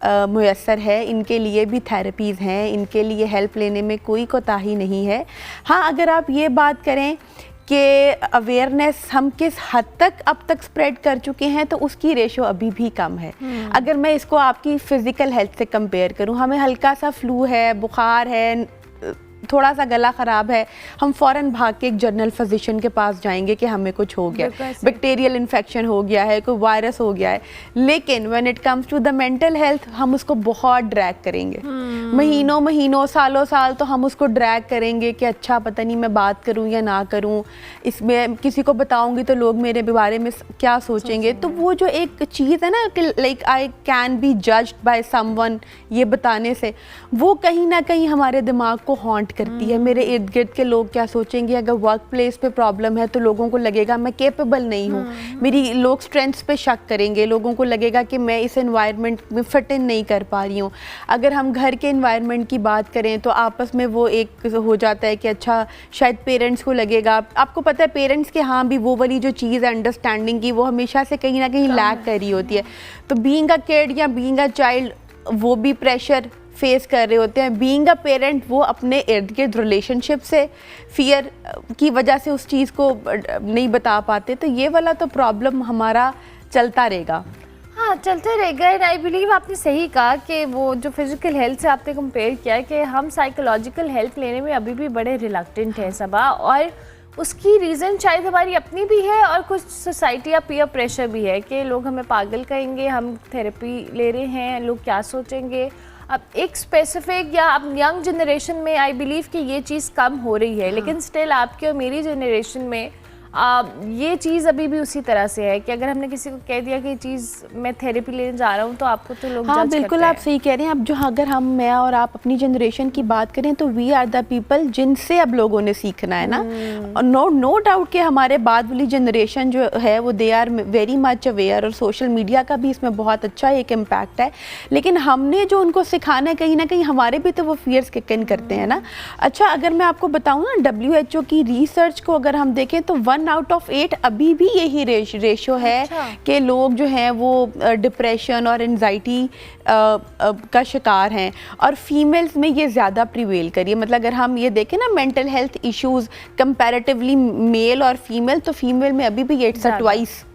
मुयस्सर है, इनके लिए भी थेरेपीज़ हैं, इनके लिए हेल्प लेने में कोई कोताही नहीं है। हाँ, अगर आप ये बात करें कि अवेयरनेस हम किस हद तक अब तक स्प्रेड कर चुके हैं, तो उसकी रेशो अभी भी कम है। अगर मैं इसको आपकी फ़िज़िकल हेल्थ से कंपेयर करूं, हमें हल्का सा फ्लू है, बुखार है, थोड़ा सा गला ख़राब है, हम फ़ौरन भाग के एक जनरल फिजिशियन के पास जाएंगे कि हमें कुछ हो गया, बैक्टीरियल इन्फेक्शन हो गया है, कोई वायरस हो गया है। लेकिन when it comes to the mental health, हम उसको बहुत ड्रैग करेंगे, महीनों महीनों सालों साल तो हम उसको ड्रैग करेंगे कि अच्छा पता नहीं मैं बात करूं या ना करूं, इसमें किसी को बताऊंगी तो लोग मेरे बारे में क्या सोचेंगे। तो वो जो एक चीज़ है ना कि like I can be judged by someone, ये बताने से वो कहीं ना कहीं हमारे दिमाग को हॉन्ट करती है। मेरे इर्द गिर्द के लोग क्या सोचेंगे, अगर वर्क प्लेस पे प्रॉब्लम है तो लोगों को लगेगा मैं कैपेबल नहीं हूँ, मेरी लोग स्ट्रेंथ्स पे शक करेंगे, लोगों को लगेगा कि मैं इस एनवायरनमेंट में फिट इन नहीं कर पा रही हूँ। अगर हम घर के एनवायरनमेंट की बात करें तो आपस में वो एक हो जाता है कि अच्छा शायद पेरेंट्स को लगेगा, आपको पता है पेरेंट्स के हाँ भी वो वाली जो चीज़ है अंडरस्टैंडिंग की, वो हमेशा से कहीं ना कहीं लैक कर रही होती है। तो बीइंग अ किड या बीइंग अ चाइल्ड वो भी प्रेशर फेस कर रहे होते हैं। बीइंग अ पेरेंट वो अपने इर्द गिर्द रिलेशनशिप से फियर की वजह से उस चीज़ को नहीं बता पाते। तो ये वाला तो प्रॉब्लम हमारा चलता रहेगा। हाँ, चलते रहेगा। एंड आई बिलीव आपने सही कहा कि वो जो फिज़िकल हेल्थ से आपने कंपेयर किया कि हम साइकोलॉजिकल हेल्प लेने में अभी भी बड़े रिलक्टेंट हैं सबा, और उसकी रीज़न शायद हमारी अपनी भी है और कुछ सोसाइटी या पीयर प्रेशर भी है कि लोग हमें पागल कहेंगे, हम थेरेपी ले रहे हैं, लोग क्या सोचेंगे। अब एक स्पेसिफिक या अब यंग जनरेशन में आई बिलीव कि ये चीज़ कम हो रही है, लेकिन स्टिल आपकी और मेरी जनरेशन में ये चीज़ अभी भी उसी तरह से है कि अगर हमने किसी को कह दिया कि ये चीज़ मैं थेरेपी लेने जा रहा हूँ तो आपको तो लोग हाँ जज बिल्कुल करते आप सही कह रहे हैं। अब जो अगर हम मैं और आप अपनी जनरेशन की बात करें तो वी आर द पीपल जिनसे अब लोगों ने सीखना है ना। और नो डाउट कि हमारे बाद वाली जनरेशन जो है वो they are very much aware, और सोशल मीडिया का भी इसमें बहुत अच्छा एक इम्पैक्ट है। लेकिन हमने जो उनको सिखाना है कहीं ना कहीं हमारे भी तो वो फियर्स किक इन करते हैं ना। अच्छा, अगर मैं आपको बताऊँ ना WHO की रिसर्च को अगर हम देखें तो 1 out of 8 अभी भी यही रेशो है कि लोग जो हैं वो डिप्रेशन और एंजाइटी का शिकार हैं, और फीमेल्स में ये ज़्यादा प्रिवेल करिए। मतलब अगर हम ये देखें ना mental health issues comparatively male और फीमेल, तो फीमेल में अभी भी 8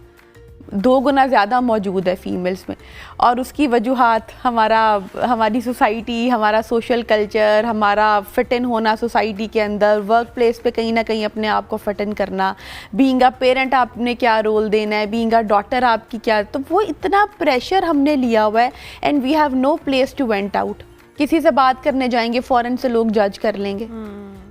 2 गुना ज़्यादा मौजूद है फीमेल्स में। और उसकी वजूहात हमारी सोसाइटी, हमारा सोशल कल्चर, हमारा फिट इन होना सोसाइटी के अंदर, वर्क प्लेस पे कहीं ना कहीं अपने आप को फिट इन करना, बीइंग अ पेरेंट आपने क्या रोल देना है, बीइंग अ डॉटर आपकी क्या, तो वो इतना प्रेशर हमने लिया हुआ है and we have no place to vent out. किसी से बात करने जाएंगे फ़ौरन से लोग जज कर लेंगे।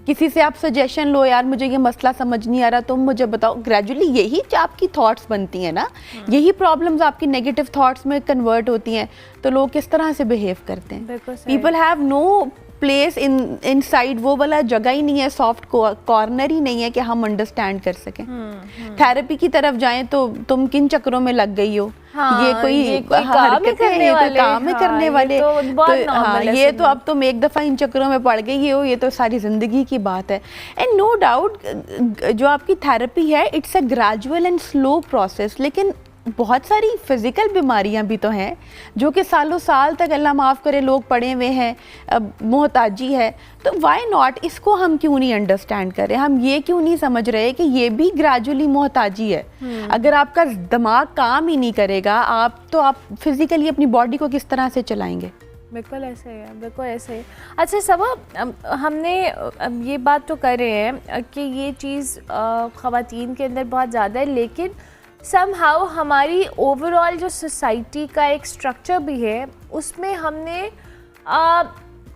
किसी से आप सजेशन लो, यार मुझे ये मसला समझ नहीं आ रहा, तुम मुझे बताओ। ग्रेजुअली यही आपकी थॉट्स बनती हैं ना, यही प्रॉब्लम्स आपकी नेगेटिव थॉट्स में कन्वर्ट होती हैं, तो लोग किस तरह से बिहेव करते हैं। People have no place inside, वो वाला जगह ही नहीं है, सॉफ्ट कॉर्नर ही नहीं है कि हम अंडरस्टैंड कर सकें। थेरेपी की तरफ जाएं तो तुम किन चक्रों में लग गई हो, ये कोई हरकत है, ये कोई काम है करने वाले, ये तो अब तुम एक दफ़ा इन चक्रों में पड़ गई हो, ये तो सारी ज़िंदगी की बात है। एंड नो डाउट जो आपकी थेरेपी है it's a gradual and slow process, लेकिन बहुत सारी फिज़िकल बीमारियां भी तो हैं जो कि सालों साल तक अल्लाह माफ़ करे लोग पड़े हुए हैं, मोहताजी है। तो वाई नॉट, इसको हम क्यों नहीं अंडरस्टैंड करें, हम ये क्यों नहीं समझ रहे कि ये भी ग्रेजुअली मोहताजी है। अगर आपका दिमाग काम ही नहीं करेगा तो आप फिज़िकली अपनी बॉडी को किस तरह से चलाएंगे। बिल्कुल ऐसे ही है, बिल्कुल ऐसे ही। अच्छा सबा, हमने ये बात तो कर रहे हैं कि ये चीज़ ख़वातीन के अंदर बहुत ज़्यादा है, लेकिन समहाउ हमारी ओवरऑल जो सोसाइटी का एक स्ट्रक्चर भी है उसमें हमने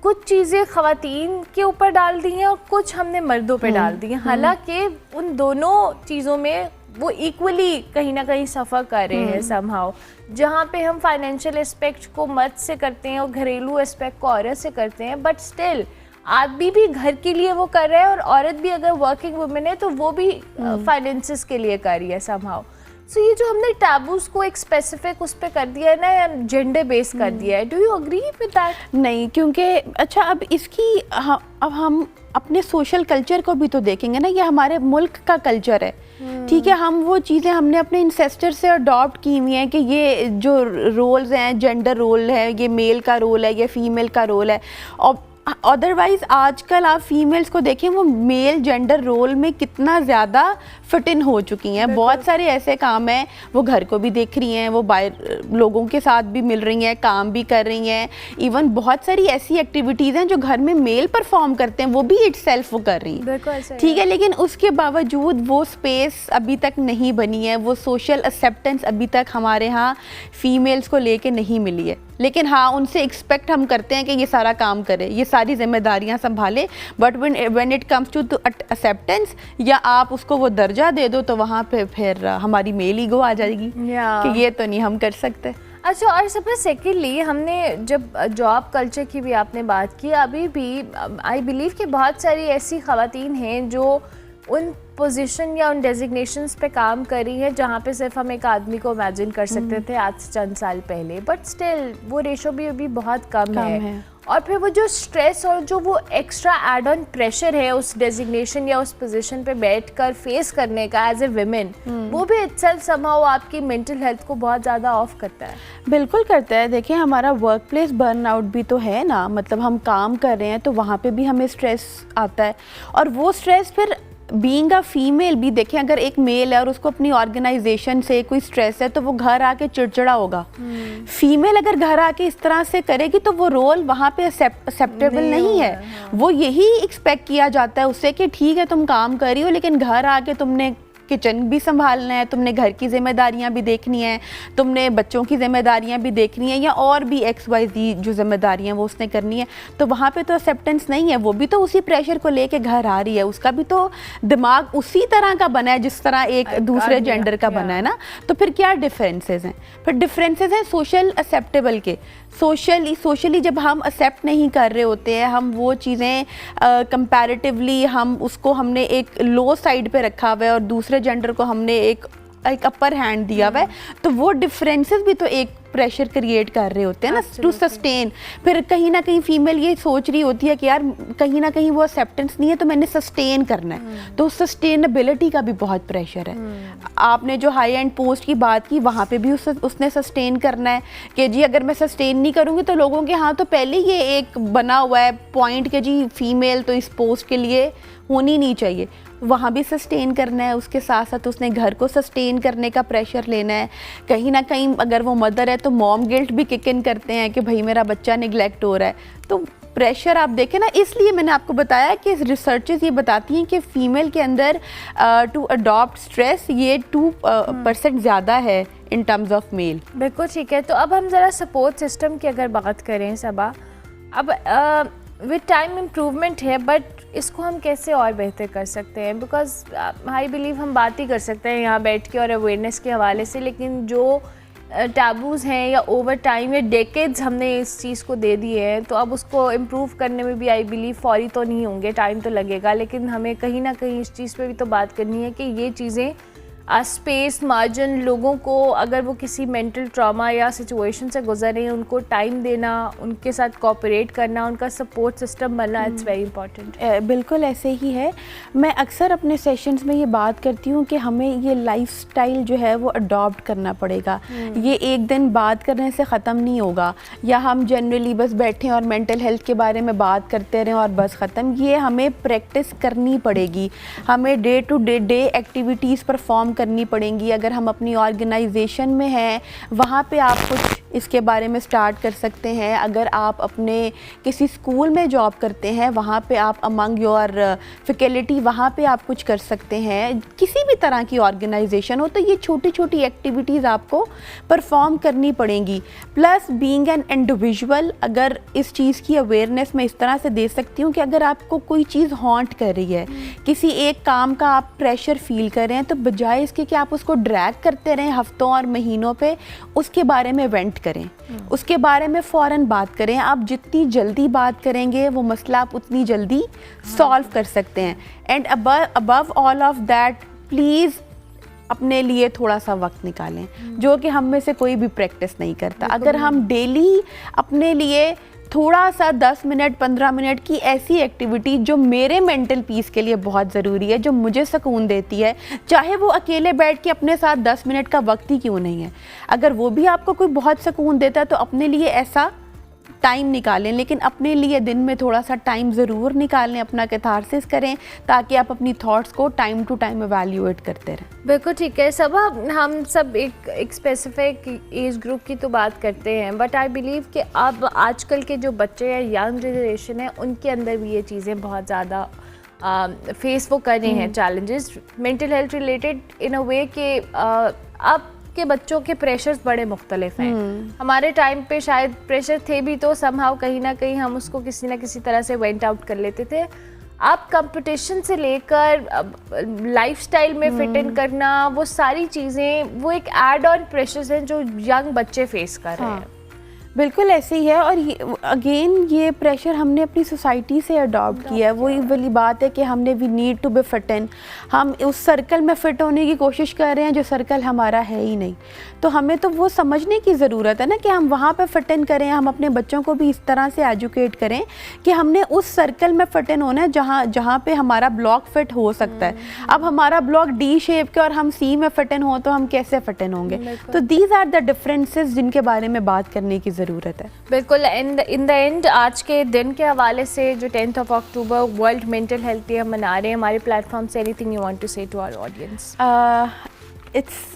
कुछ चीज़ें ख़वातीन के ऊपर डाल दी हैं और कुछ हमने मर्दों पे डाल दी हैं। हालांकि उन दोनों चीज़ों में वो इक्वली कहीं ना कहीं सफ़र कर रहे हैं समहाउ। जहाँ पे हम फाइनेंशियल एस्पेक्ट को मर्द से करते हैं और घरेलू एस्पेक्ट को औरत से करते हैं, बट स्टिल आदमी भी घर के लिए वो कर रहा है और औरत भी अगर वर्किंग वुमेन है तो वो भी फाइनेंसेस के लिए कर रही है समहाउ। सो ये जो हमने टैबूज को एक स्पेसिफिक उस पर कर दिया है ना, जेंडर बेस कर दिया है, do you agree with that? नहीं, क्योंकि अच्छा अब इसकी अब हम अपने सोशल कल्चर को भी तो देखेंगे ना, ये हमारे मुल्क का कल्चर है ठीक है, हम वो चीज़ें हमने अपने इंसेस्टर से अडॉप्ट की हुई हैं कि ये जो रोल्स हैं, जेंडर रोल है, ये मेल का रोल है, ये फीमेल का रोल है। और अदरवाइज़ आजकल आप फीमेल्स को देखें, वो मेल जेंडर रोल में कितना ज़्यादा फिट इन हो चुकी हैं। बहुत सारे ऐसे काम हैं, वो घर को भी देख रही हैं, वो बाहर लोगों के साथ भी मिल रही हैं, काम भी कर रही हैं। इवन बहुत सारी ऐसी एक्टिविटीज़ हैं जो घर में मेल परफॉर्म करते हैं, वो भी इटसेल्फ वो कर रही हैं। ठीक है, लेकिन उसके बावजूद वो स्पेस अभी तक नहीं बनी है, वो सोशल एक्सेप्टेंस अभी तक हमारे यहाँ फीमेल्स को लेके नहीं मिली है। लेकिन हाँ, उनसे एक्सपेक्ट हम करते हैं कि ये सारा काम करे, ये सारी जिम्मेदारियां संभाले, but when it comes to acceptance या आप उसको वो दर्जा दे दो, तो वहाँ पे फिर हमारी मेल ईगो आ जाएगी कि ये तो नहीं हम कर सकते। अच्छा, और सबसे सेकेंडली, हमने जब जॉब कल्चर की भी आपने बात की, अभी भी आई बिलीव कि बहुत सारी ऐसी ख़वातीन हैं जो उन पोजीशन या उन डेजिग्नेशंस पे काम कर रही है जहाँ पे सिर्फ हम एक आदमी को इमेजिन कर सकते थे आज से चंद साल पहले, बट स्टिल वो रेशो भी अभी बहुत कम है। और फिर वो जो स्ट्रेस और जो वो एक्स्ट्रा एड ऑन प्रेशर है उस डेजिग्नेशन या उस पोजीशन पे बैठकर फेस करने का एज ए विमेन, वो भी इटसेल्फ समहाउ आपकी मेंटल हेल्थ को बहुत ज़्यादा ऑफ करता है। बिल्कुल करता है। देखिए, हमारा वर्क प्लेस बर्नआउट भी तो है ना, मतलब हम काम कर रहे हैं तो वहाँ पे भी हमें स्ट्रेस आता है, और वो स्ट्रेस फिर बीइंग अ फीमेल भी, देखें अगर एक मेल है और उसको अपनी ऑर्गेनाइजेशन से कोई स्ट्रेस है तो वो घर आके चिड़चिड़ा होगा। फीमेल अगर घर आके इस तरह से करेगी तो वो रोल वहाँ पे एक्सेप्टेबल नहीं है। वो यही एक्सपेक्ट किया जाता है उससे कि ठीक है तुम काम कर रही हो, लेकिन घर आके तुमने किचन भी संभालना है, तुमने घर की जिम्मेदारियां भी देखनी है, तुमने बच्चों की जिम्मेदारियां भी देखनी है, या और भी XYZ जो जिम्मेदारियां वो उसने करनी है। तो वहाँ पे तो एक्सेप्टेंस नहीं है। वो भी तो उसी प्रेशर को लेके घर आ रही है, उसका भी तो दिमाग उसी तरह का बना है जिस तरह एक दूसरे जेंडर का बना है ना। तो फिर क्या डिफरेंसेस हैं? फिर डिफरेंसेस हैं सोशल एक्सेप्टेबल के। सोशली जब हम एक्सेप्ट नहीं कर रहे होते हैं, हम वो चीज़ें कंपैरेटिवली हमने एक लो साइड पे रखा हुआ है और दूसरे जेंडर को हमने एक अपर हैंड दिया हुआ है, तो वो डिफरेंसेस भी तो एक प्रेशर क्रिएट कर रहे होते हैं ना टू सस्टेन। फिर कहीं ना कहीं फीमेल ये सोच रही होती है कि यार कहीं ना कहीं वो एक्सेप्टेंस नहीं है तो मैंने सस्टेन करना है, तो सस्टेनेबिलिटी का भी बहुत प्रेशर है। आपने जो हाई एंड पोस्ट की बात की, वहाँ पे भी उसने सस्टेन करना है कि जी अगर मैं सस्टेन नहीं करूँगी तो लोगों के हाँ तो पहले ये एक बना हुआ है पॉइंट कि जी फीमेल तो इस पोस्ट के लिए होनी नहीं चाहिए, वहाँ भी सस्टेन करना है। उसके साथ साथ उसने घर को सस्टेन करने का प्रेशर लेना है। कहीं ना कहीं अगर वो मदर है तो मॉम गिल्ट भी किक इन करते हैं कि भाई मेरा बच्चा निगलेक्ट हो रहा है, तो प्रेशर आप देखें ना। इसलिए मैंने आपको बताया कि रिसर्चेस ये बताती हैं कि फ़ीमेल के अंदर टू अडॉप्ट स्ट्रेस ये 2% ज़्यादा है इन टर्म्स ऑफ मेल। बिल्कुल ठीक है। तो अब हम ज़रा सपोर्ट सिस्टम की अगर बात करें सबा, अब विद टाइम इम्प्रूवमेंट है, बट इसको हम कैसे और बेहतर कर सकते हैं? बिकॉज आई बिलीव हम बात ही कर सकते हैं यहाँ बैठ के और अवेयरनेस के हवाले से, लेकिन जो टैबूज़ हैं या ओवर टाइम या डेकेड्स हमने इस चीज़ को दे दिए हैं, तो अब उसको इम्प्रूव करने में भी आई बिलीव फौरी तो नहीं होंगे, टाइम तो लगेगा, लेकिन हमें कहीं ना कहीं इस चीज़ पे भी तो बात करनी है कि ये चीज़ें स्पेस मार्जिन, लोगों को अगर वो किसी मेंटल ट्रॉमा या सिचुएशन से गुजर रहे हैं उनको टाइम देना, उनके साथ कोऑपरेट करना, उनका सपोर्ट सिस्टम बनना, इट्स वेरी इंपॉर्टेंट। बिल्कुल ऐसे ही है। मैं अक्सर अपने सेशंस में ये बात करती हूँ कि हमें ये लाइफस्टाइल जो है वो अडॉप्ट करना पड़ेगा। ये एक दिन बात करने से ख़त्म नहीं होगा, या हम जनरली बस बैठें और मेंटल हेल्थ के बारे में बात करते रहें और बस ख़त्म। ये हमें प्रैक्टिस करनी पड़ेगी, हमें day to day activities perform करनी पड़ेंगी। अगर हम अपनी ऑर्गेनाइजेशन में हैं वहाँ पे आप कुछ इसके बारे में स्टार्ट कर सकते हैं। अगर आप अपने किसी स्कूल में जॉब करते हैं वहाँ पे आप अमंग योर फैकल्टी वहाँ पे आप कुछ कर सकते हैं। किसी भी तरह की ऑर्गेनाइजेशन हो तो ये छोटी छोटी एक्टिविटीज़ आपको परफॉर्म करनी पड़ेंगी। प्लस बीइंग एन इंडिविजुअल, अगर इस चीज़ की अवेयरनेस मैं इस तरह से दे सकती हूँ कि अगर आपको कोई चीज़ हॉन्ट कर रही है, किसी एक काम का आप प्रेशर फील कर रहे हैं, तो बजाय इसके कि आप उसको ड्रैग करते रहें हफ्तों और महीनों पे, उसके बारे में वेंट करें, उसके बारे में फ़ौरन बात करें। आप जितनी जल्दी बात करेंगे वो मसला आप उतनी जल्दी सॉल्व कर सकते हैं। And above all of that, please अपने लिए थोड़ा सा वक्त निकालें, जो कि हम में से कोई भी प्रैक्टिस नहीं करता। अगर हम डेली अपने लिए थोड़ा सा 10 मिनट 15 मिनट की ऐसी एक्टिविटी जो मेरे मेंटल पीस के लिए बहुत ज़रूरी है, जो मुझे सुकून देती है, चाहे वो अकेले बैठ के अपने साथ 10 मिनट का वक्त ही क्यों नहीं है, अगर वो भी आपको कोई बहुत सुकून देता है तो अपने लिए ऐसा टाइम निकालें। लेकिन अपने लिए दिन में थोड़ा सा टाइम ज़रूर निकालें, अपना कैथारसिस करें, ताकि आप अपनी थॉट्स को टाइम टू टाइम एवेल्यूएट करते रहें। बिल्कुल ठीक है। सब हम सब एक स्पेसिफिक एज ग्रुप की तो बात करते हैं, बट आई बिलीव कि अब आजकल के जो बच्चे हैं, यंग जनरेशन है, उनके अंदर भी ये चीज़ें बहुत ज़्यादा फेस वो कर रहे हैं, चैलेंजेस मेंटल हेल्थ रिलेटेड, इन अ वे कि अब के बच्चों के प्रेशर्स बड़े मुख्तलिफ हैं। हमारे टाइम पे शायद प्रेशर थे भी तो समहाउ कहीं ना कहीं हम उसको किसी ना किसी तरह से वेंट आउट कर लेते थे। अब कंपटीशन से लेकर लाइफस्टाइल में फिट इन करना, वो सारी चीज़ें वो एक ऐड ऑन प्रेशर्स हैं जो यंग बच्चे फेस कर रहे हैं। बिल्कुल ऐसे ही है। और अगेन ये प्रेशर हमने अपनी सोसाइटी से अडॉप्ट किया है। वही वाली बात है कि हमने we need to be fit in, हम उस सर्कल में फ़िट होने की कोशिश कर रहे हैं जो सर्कल हमारा है ही नहीं। तो हमें तो वो समझने की ज़रूरत है ना कि हम वहाँ पे फिट इन करें, हम अपने बच्चों को भी इस तरह से एजुकेट करें कि हमने उस सर्कल में फिट इन होना है जहाँ पे हमारा ब्लॉक फिट हो सकता है। अब हमारा ब्लॉक डी शेप के और हम सी में फिट इन हो तो हम कैसे फिट इन होंगे? तो दीज आर द डिफरेंसेस जिनके बारे में बात करने की ज़रूरत है। बिल्कुल। इन द एंड आज के दिन के हवाले से जो 10th of October world mental health day हम मना रहे हैं हमारे प्लेटफॉर्म से, anything you want to say to our audience?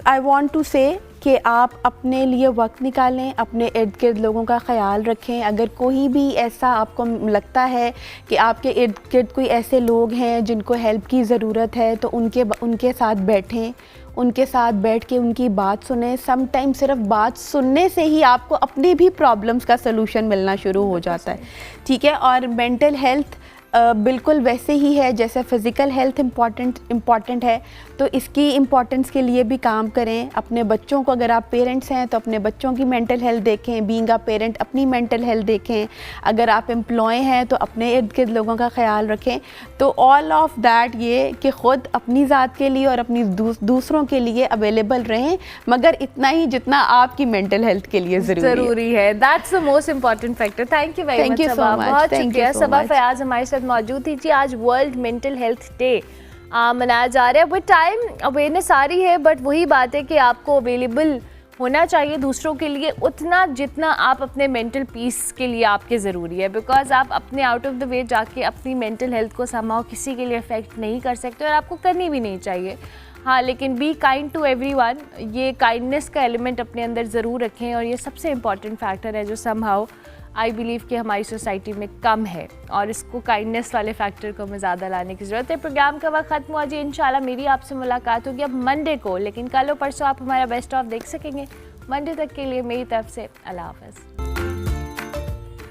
I want to say कि आप अपने लिए वक्त निकालें, अपने इर्द गिर्द लोगों का ख्याल रखें। अगर कोई भी ऐसा आपको लगता है कि आपके इर्द गिर्द कोई ऐसे लोग हैं जिनको हेल्प की ज़रूरत है तो उनके साथ बैठें, उनके साथ बैठ के उनकी बात सुनें। सम टाइम सिर्फ बात सुनने से ही आपको अपने भी प्रॉब्लम्स का सलूशन मिलना शुरू हो जाता है, ठीक है? और मेंटल हेल्थ बिल्कुल वैसे ही है जैसे फ़िज़िकल हेल्थ इम्पॉर्टेंट है, तो इसकी इम्पॉर्टेंस के लिए भी काम करें। अपने बच्चों को, अगर आप पेरेंट्स हैं तो अपने बच्चों की मेंटल हेल्थ देखें, बीइंग अ पेरेंट अपनी मेंटल हेल्थ देखें। अगर आप एम्प्लॉय हैं तो अपने इर्द गिर्द लोगों का ख्याल रखें। तो ऑल ऑफ दैट ये कि ख़ुद अपनी ज़ात के लिए और अपनी दूसरों के लिए अवेलेबल रहें, मगर इतना ही जितना आपकी मेंटल हेल्थ के लिए ज़रूरी है। That's the most important factor. Thank you very much Saba, बहुत शुक्रिया। सबा फयाज हमारे साथ मौजूद थी जी। आज वर्ल्ड मेंटल हेल्थ डे मनाया जा रहा है। बट टाइम अवेयरनेस आ रही है, बट वही बात है कि आपको अवेलेबल होना चाहिए दूसरों के लिए उतना जितना आप अपने मेंटल पीस के लिए आपके ज़रूरी है। बिकॉज आप अपने आउट ऑफ द वे जाके अपनी मेंटल हेल्थ को समाओ किसी के लिए अफेक्ट नहीं कर सकते और आपको करनी भी नहीं चाहिए। हाँ, लेकिन बी काइंड टू एवरीवन, ये काइंडनेस का एलिमेंट अपने अंदर ज़रूर रखें। और ये सबसे इम्पॉर्टेंट फैक्टर है जो समहाउ आई बिलीव कि हमारी सोसाइटी में कम है, और इसको काइंडनेस वाले फैक्टर को हमें ज़्यादा लाने की ज़रूरत है। प्रोग्राम का वक्त ख़त्म हुआ जी। इंशाल्लाह मेरी आपसे मुलाकात होगी अब मंडे को, लेकिन कल और परसों आप हमारा बेस्ट ऑफ देख सकेंगे। मंडे तक के लिए मेरी तरफ से अल्लाह हाफ़िज़।